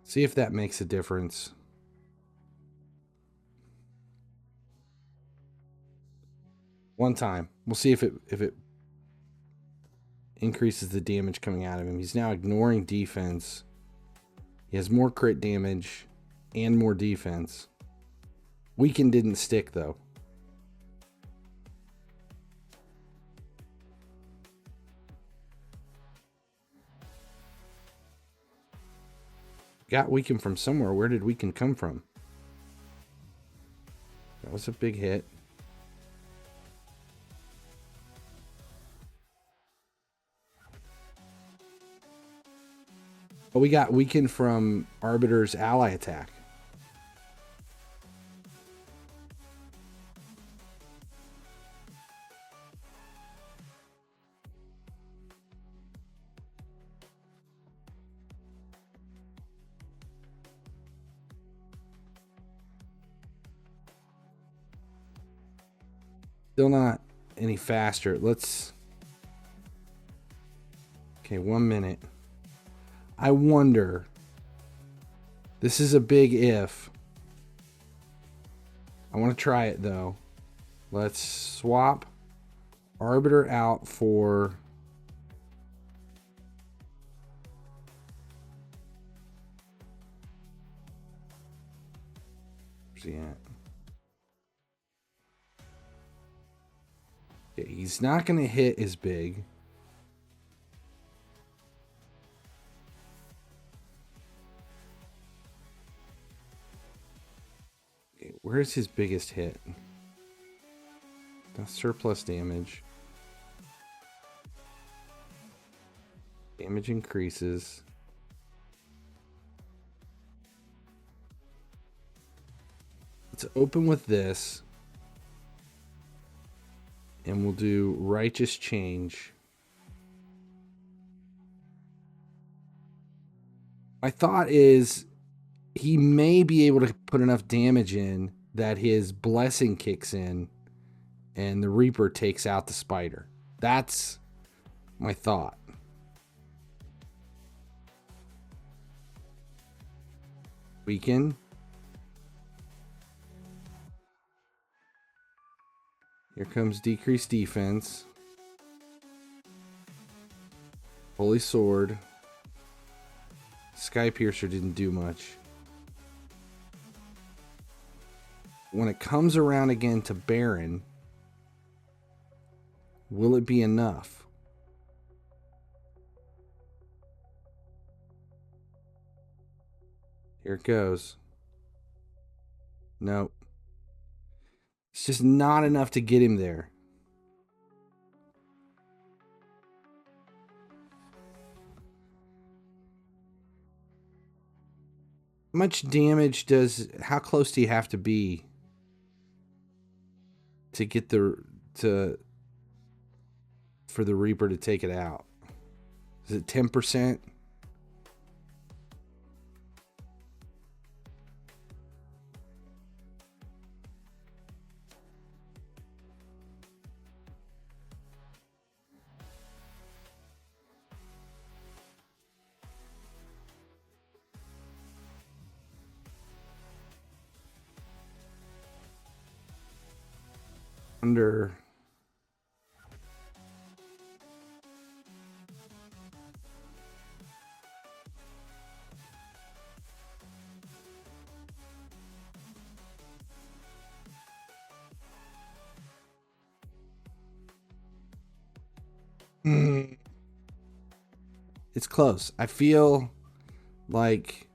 See if that makes a difference. One time. We'll see if it increases the damage coming out of him. He's now ignoring defense. He has more crit damage and more defense. Weaken didn't stick though. Got weaken from somewhere. Where did weaken come from? That was a big hit. Oh, we got weakened from Arbiter's ally attack. Still not any faster. Let's... Okay, 1 minute. I wonder. This is a big if. I want to try it though. Let's swap Arbiter out for... Where's he at? Okay, he's not going to hit as big. Where's his biggest hit? That's surplus damage. Damage increases. Let's open with this. And we'll do Righteous Change. My thought is he may be able to put enough damage in that his blessing kicks in and the Reaper takes out the spider. That's my thought. Weaken. Here comes decreased defense. Holy Sword. Sky Piercer didn't do much. When it comes around again to Baron, will it be enough? Here it goes. Nope. It's just not enough to get him there. How much damage does... How close do you have to be to get for the Reaper to take it out? Is it 10%? Under it's close. I feel like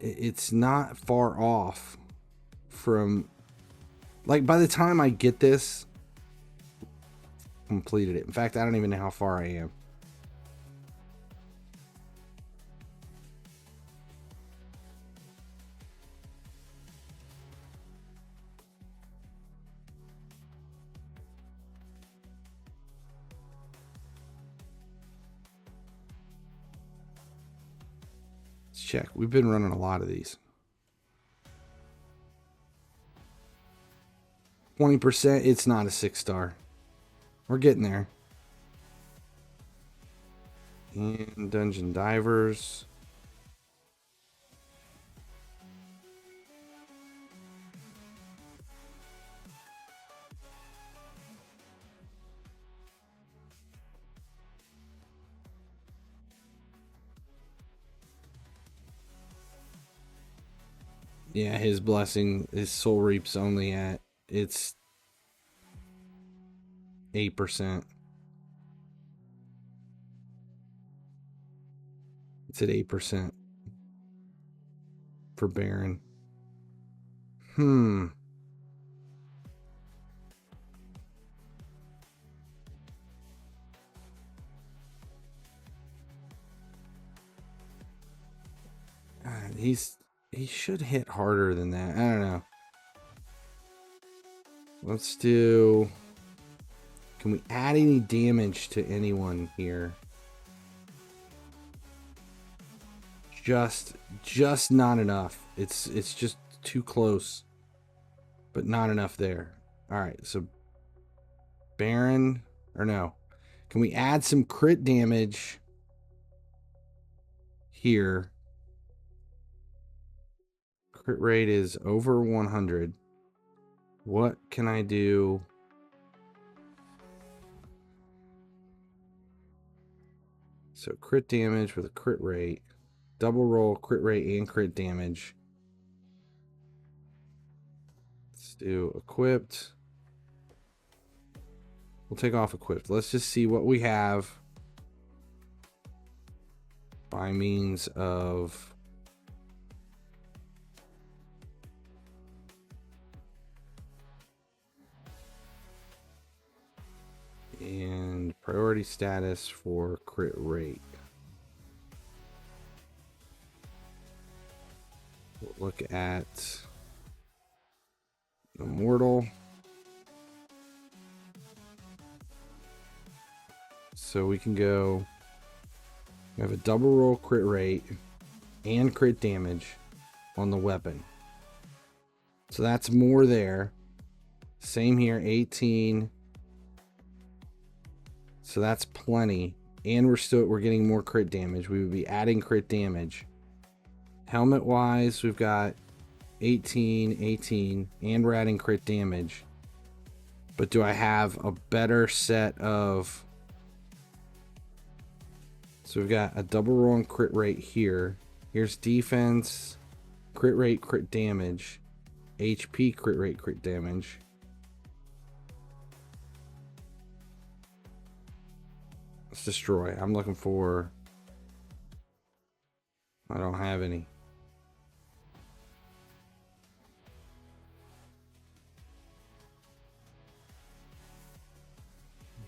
it's not far off from, like, by the time I get this, completed it. In fact, I don't even know how far I am. Let's check. We've been running a lot of these. 20%, it's not a 6-star. We're getting there. And Dungeon Divers. Yeah, his blessing, his soul reap's only at, it's 8%. It's at 8% for Baron. He should hit harder than that. I don't know. Let's do... Can we add any damage to anyone here? Just not enough. It's just too close. But not enough there. Alright, so Baron, or no. Can we add some crit damage here? Crit rate is over 100. What can I do? So crit damage with a crit rate. Double roll, crit rate, and crit damage. Let's do equipped. We'll take off equipped. Let's just see what we have by means of... and priority status for crit rate. We'll look at Immortal. So we can go, we have a double roll crit rate and crit damage on the weapon. So that's more there. Same here, 18. So that's plenty. And we're getting more crit damage. We would be adding crit damage. Helmet wise, we've got 18, 18, and we're adding crit damage. But do I have a better set of... So we've got a double roll and crit rate here. Here's defense, crit rate, crit damage, HP, crit rate, crit damage. Let's destroy. I'm looking for... I don't have any.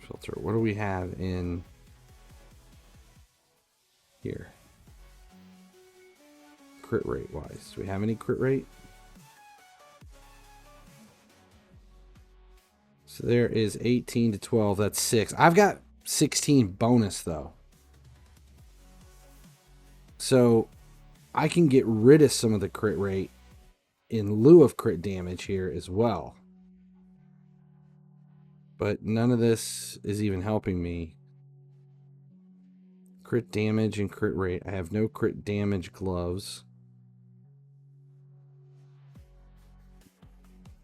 Filter. What do we have in here? Crit rate wise. Do we have any crit rate? So there is 18 to 12. That's 6. I've got 16 bonus though. So I can get rid of some of the crit rate in lieu of crit damage here as well. But none of this is even helping me. Crit damage and crit rate. I have no crit damage gloves.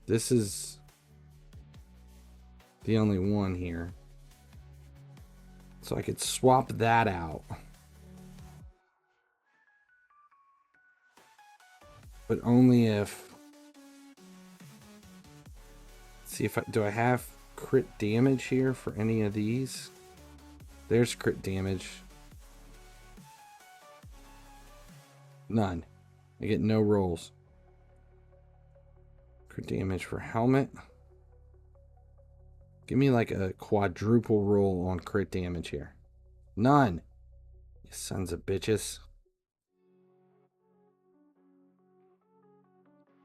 This is the only one here. So I could swap that out. But only if... Let's see if do I have crit damage here for any of these? There's crit damage. None. I get no rolls. Crit damage for helmet. Give me like a quadruple roll on crit damage here. None. You sons of bitches.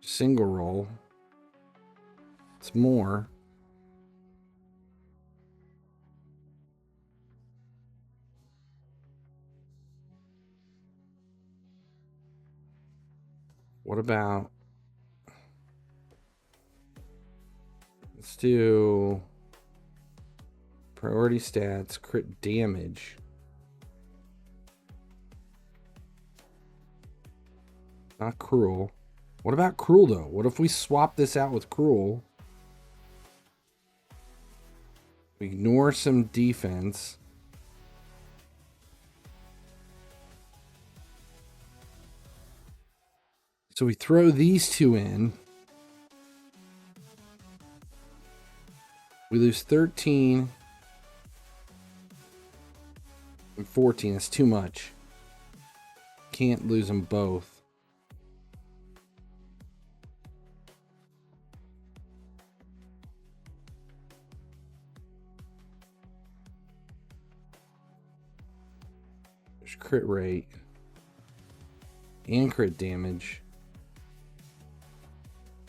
Single roll. It's more. What about... Let's do... Priority stats, crit damage. Not cruel. What about cruel though? What if we swap this out with cruel? We ignore some defense. So we throw these two in. We lose 13 and 14. That's too much. Can't lose them both. There's crit rate and crit damage.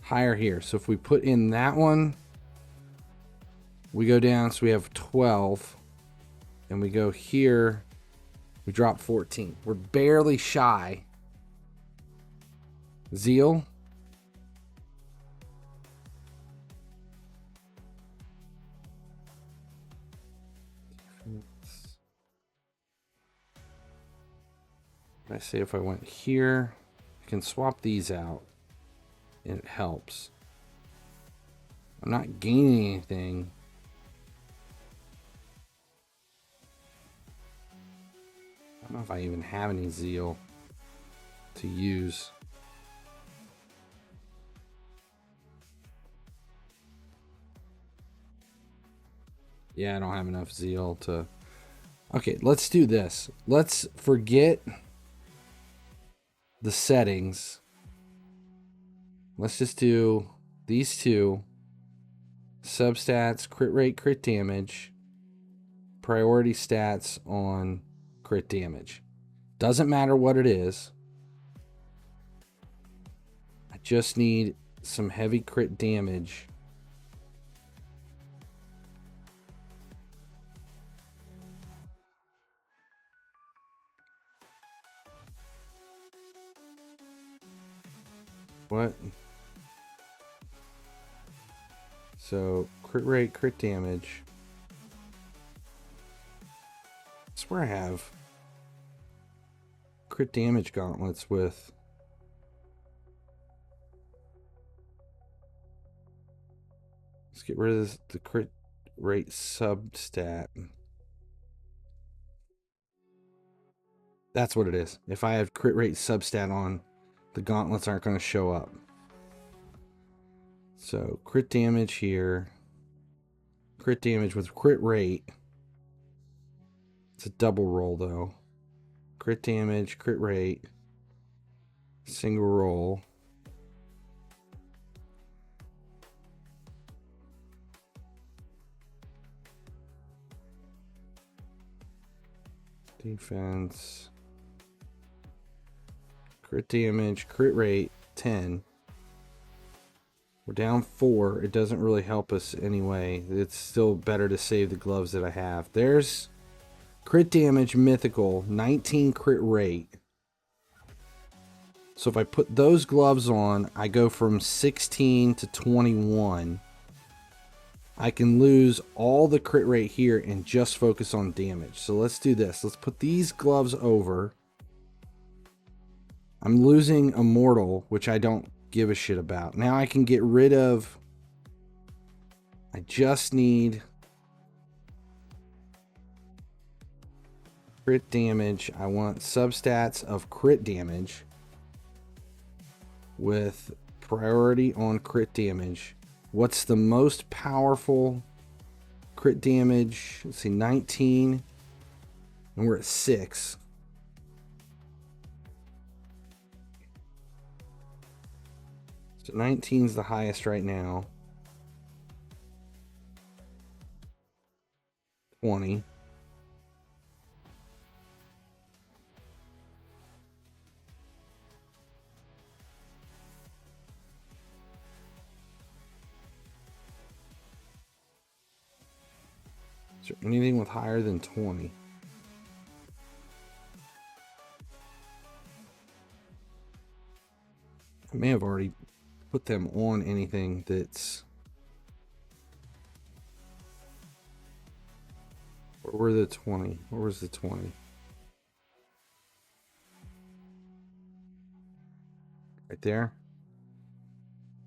Higher here. So if we put in that one, we go down, so we have 12. And we go here, we drop 14. We're barely shy. Zeal. I say if I went here, I can swap these out. And it helps. I'm not gaining anything. I don't know if I even have any zeal to use. Yeah, I don't have enough zeal to... Okay, let's do this. Let's forget the settings. Let's just do these two. Substats, crit rate, crit damage. Priority stats on crit damage. Doesn't matter what it is. I just need some heavy crit damage. What? So, crit rate, crit damage. I swear I have crit damage gauntlets with... Let's get rid of the crit rate substat. That's what it is. If I have crit rate substat on, the gauntlets aren't going to show up. So, crit damage here. Crit damage with crit rate. It's a double roll, though. Crit damage, crit rate. Single roll. Defense. Crit damage, crit rate, 10. We're down 4. It doesn't really help us anyway. It's still better to save the gloves that I have. There's crit damage, mythical, 19 crit rate. So if I put those gloves on, I go from 16 to 21. I can lose all the crit rate here and just focus on damage. So let's do this. Let's put these gloves over. I'm losing Immortal, which I don't give a shit about. Now I can get rid of... I just need... crit damage. I want substats of crit damage with priority on crit damage. What's the most powerful crit damage? Let's see, 19. And we're at 6. So 19 is the highest right now. 20. Is there anything with higher than 20? I may have already put them on anything that's... Where were the 20? Where was the 20? Right there.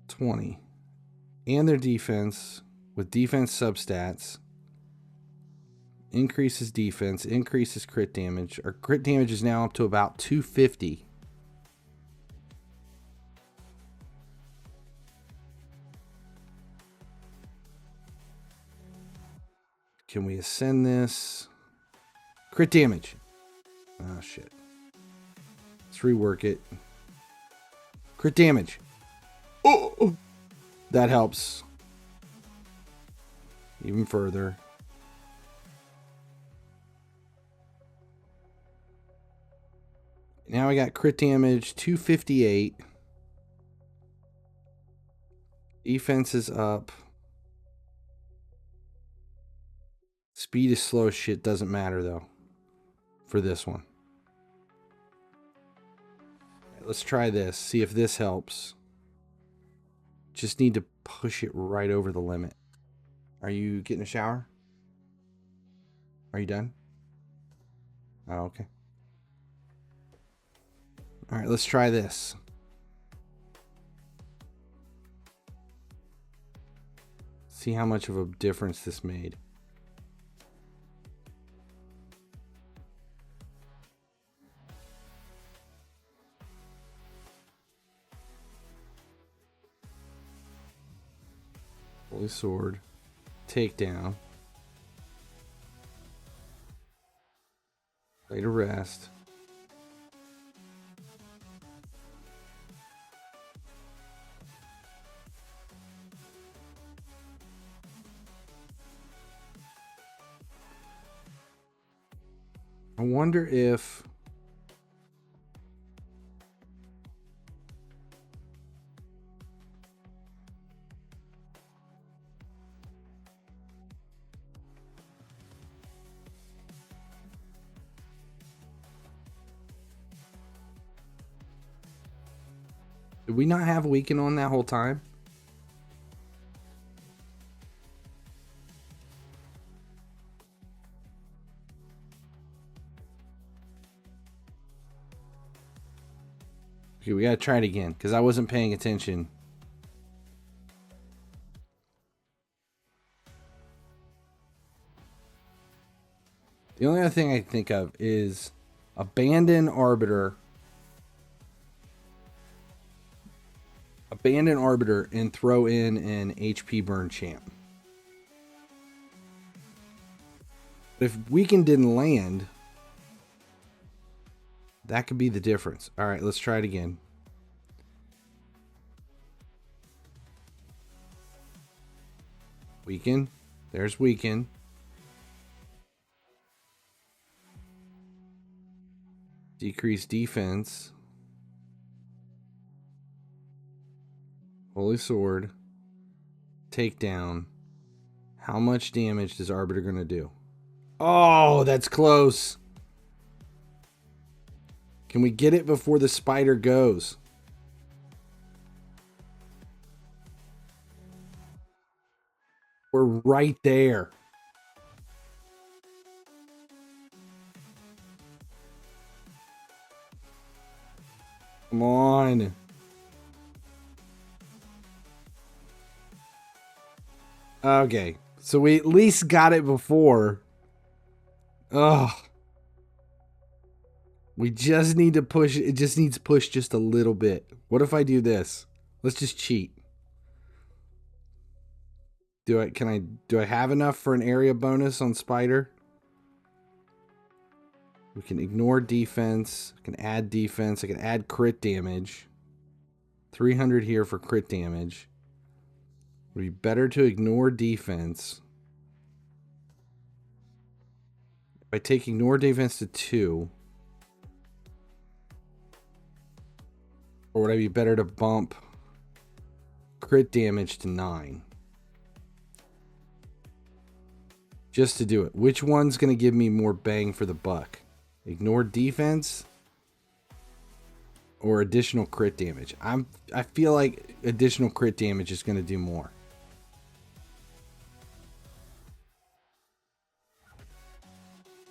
20. And their defense with defense substats. Increases defense, increases crit damage. Our crit damage is now up to about 250. Can we ascend this? Crit damage. Oh, shit. Let's rework it. Crit damage. Oh! That helps. Even further. Now I got crit damage 258. Defense is up. Speed is slow as shit. Doesn't matter though. For this one. Right, let's try this. See if this helps. Just need to push it right over the limit. Are you getting a shower? Are you done? Oh, okay. All right, let's try this. See how much of a difference this made. Holy Sword. Takedown. Lay to rest. I wonder if did we not have Weaken on that whole time? Okay, we gotta try it again because I wasn't paying attention. The only other thing I can think of is abandon Arbiter. Abandon Arbiter and throw in an HP burn champ. If Weaken didn't land, that could be the difference. All right, let's try it again. Weaken. There's Weaken. Decrease defense. Holy Sword. takedown. How much damage does Arbiter gonna do? Oh, that's close. Can we get it before the spider goes? We're right there. Come on. Okay, so we at least got it before. Ugh. We just need to push. It just needs to push just a little bit. What if I do this? Let's just cheat. Do I have enough for an area bonus on Spider? We can ignore defense. I can add defense. I can add crit damage. 300 here for crit damage. Would be better to ignore defense. If I take ignore defense to 2. Or would I be better to bump crit damage to 9? Just to do it. Which one's going to give me more bang for the buck? Ignore defense or additional crit damage? I feel like additional crit damage is going to do more.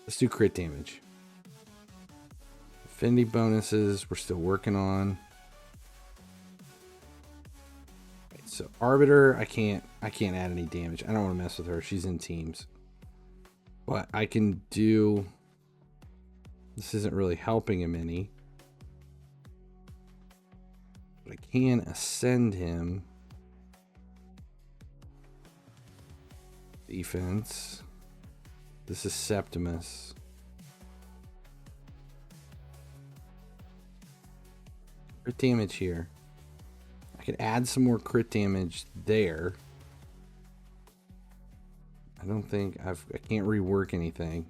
Let's do crit damage. Affinity bonuses we're still working on. So Arbiter, I can't add any damage. I don't want to mess with her. She's in teams. But I can do... This isn't really helping him any. But I can ascend him. Defense. This is Septimus. Crit damage here. I could add some more crit damage there. I don't think I can't rework anything.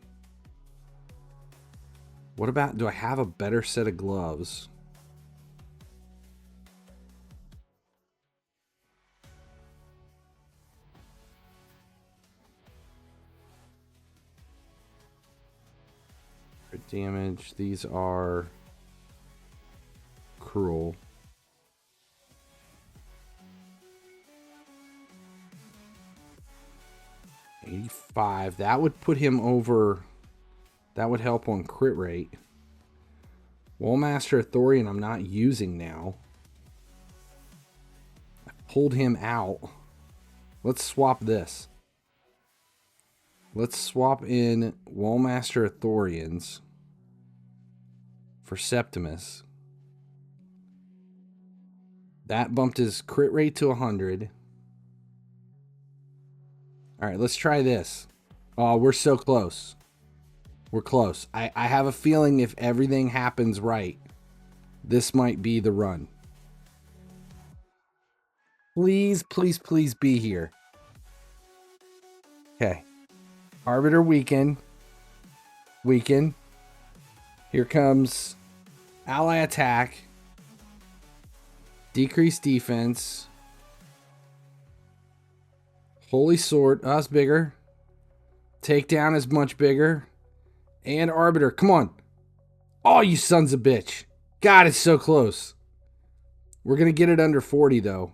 What about, do I have a better set of gloves? Crit damage, these are cruel. $85. That would put him over. That would help on crit rate. Wallmaster Thorian I'm not using now. I pulled him out. Let's swap this. Let's swap in Wallmaster Thorians for Septimus. That bumped his crit rate to 100. All right, let's try this. Oh, we're so close. We're close. I have a feeling if everything happens right, this might be the run. Please, please, please be here. Okay. Arbiter weaken. Weaken. Here comes ally attack. Decrease defense. Holy Sword. Us bigger. Takedown is much bigger. And Arbiter. Come on. Oh, you sons of bitch. God, it's so close. We're going to get it under 40, though.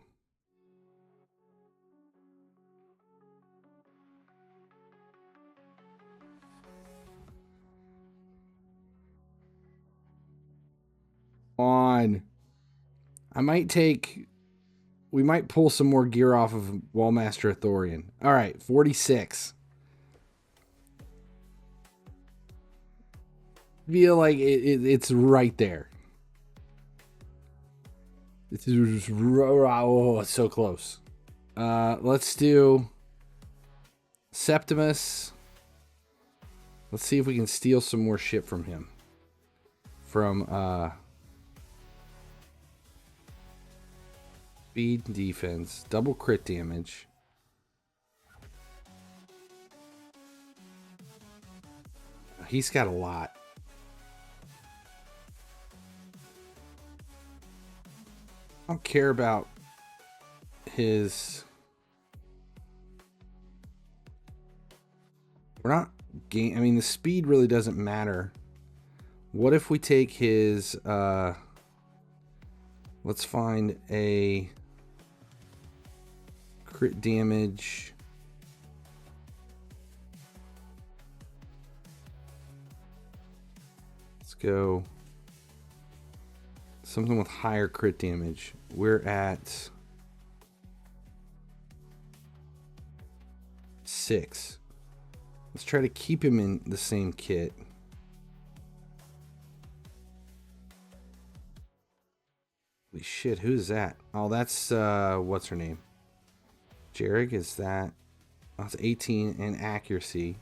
On. I might take... We might pull some more gear off of Wallmaster Thorian. All right, 46. Feel like it's right there. It's oh, it's so close. Let's do Septimus. Let's see if we can steal some more shit from him. From speed, defense, double crit damage. He's got a lot. I don't care about his We're not I mean, the speed really doesn't matter. What if we take his, let's find a crit damage. Let's go something with higher crit damage. We're at 6. Let's try to keep him in the same kit. Holy shit, who's that? Oh, that's, what's her name? Jarek, is that? Oh, that's 18 and accuracy.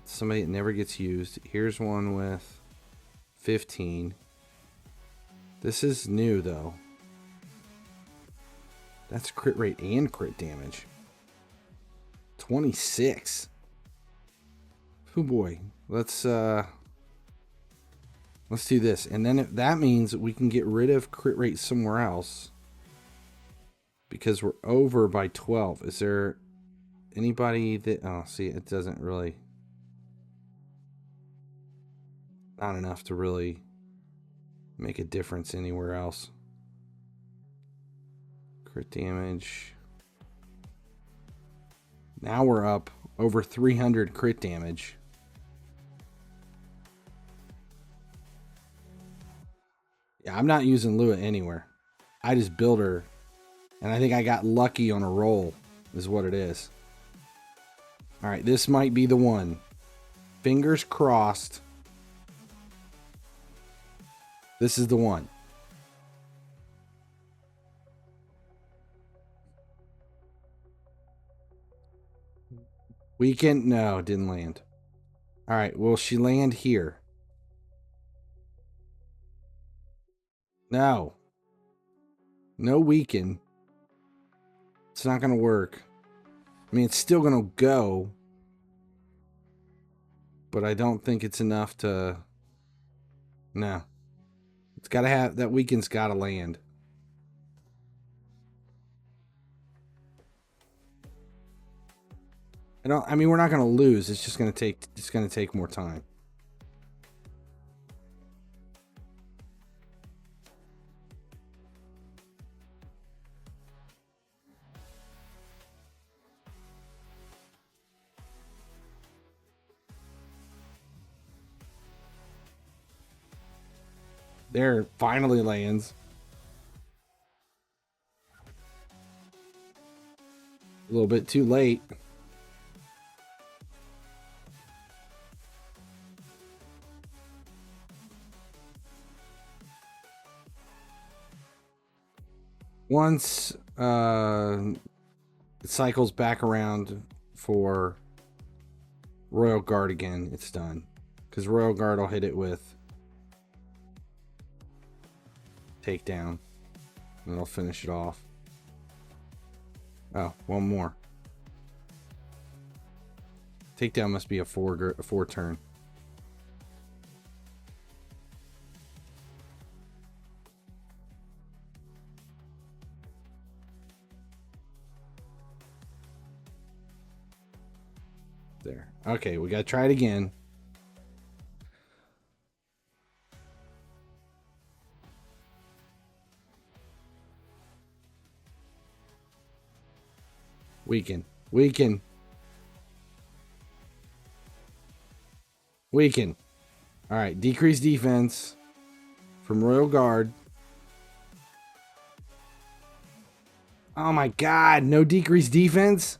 Somebody that never gets used. Here's one with 15. This is new, though. That's crit rate and crit damage. 26. Oh boy. Let's do this. And then that means we can get rid of crit rate somewhere else. Because we're over by 12. Is there anybody that... Oh, see, it doesn't really... Not enough to really make a difference anywhere else. Crit damage. Now we're up over 300 crit damage. Yeah, I'm not using Lua anywhere. I just built her. And I think I got lucky on a roll, is what it is. Alright, this might be the one. Fingers crossed. This is the one. Weekend? No, didn't land. Alright, will she land here? No. No weekend. It's not going to work. I mean, it's still going to go. But I don't think it's enough to... No. It's got to have... That weekend's got to land. I mean, we're not going to lose. It's just going to take... It's going to take more time. There, finally lands. A little bit too late. Once it cycles back around for Royal Guard again, it's done. Because Royal Guard will hit it with takedown. And it'll finish it off. Oh, one more. Takedown must be a four turn. There. Okay, we gotta try it again. Weaken. Weaken. Weaken. Alright, decrease defense from Royal Guard. Oh my god, no decrease defense?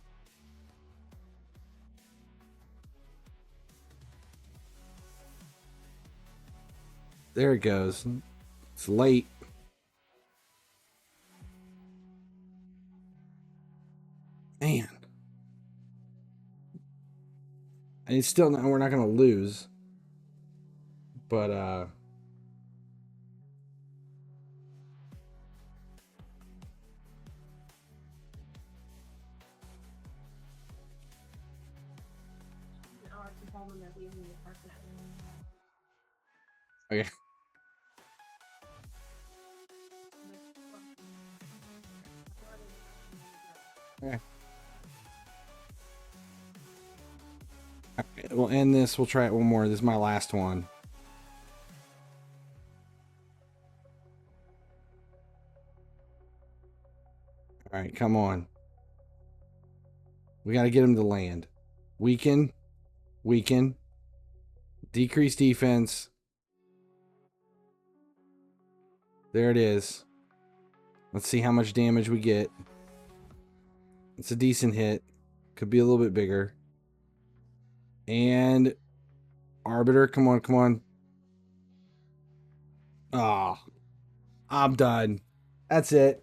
There it goes. It's late. Man. And it's still not, we're not going to lose. But, okay. Okay. Alright, we'll end this. We'll try it one more. This is my last one. Alright, come on. We got to get him to land. Weaken. Weaken. Decrease defense. There it is. Let's see how much damage we get. It's a decent hit. Could be a little bit bigger. And Arbiter, come on, come on. Oh, I'm done. That's it.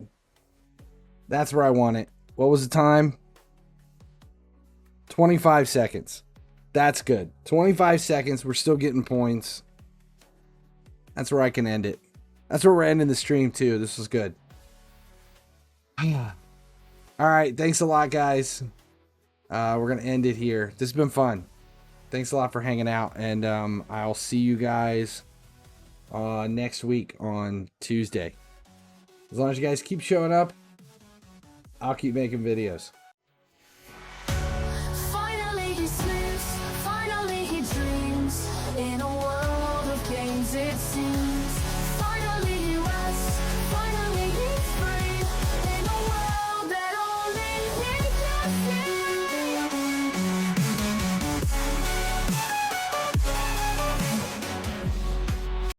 That's where I want it. What was the time? 25 seconds. That's good. 25 seconds. We're still getting points. That's where I can end it. That's where we're ending the stream too. This was good. All right. Thanks a lot, guys. We're going to end it here. This has been fun. Thanks a lot for hanging out. And I'll see you guys next week on Tuesday. As long as you guys keep showing up, I'll keep making videos. Finally he sleeps, finally he dreams. In a world of games it seems.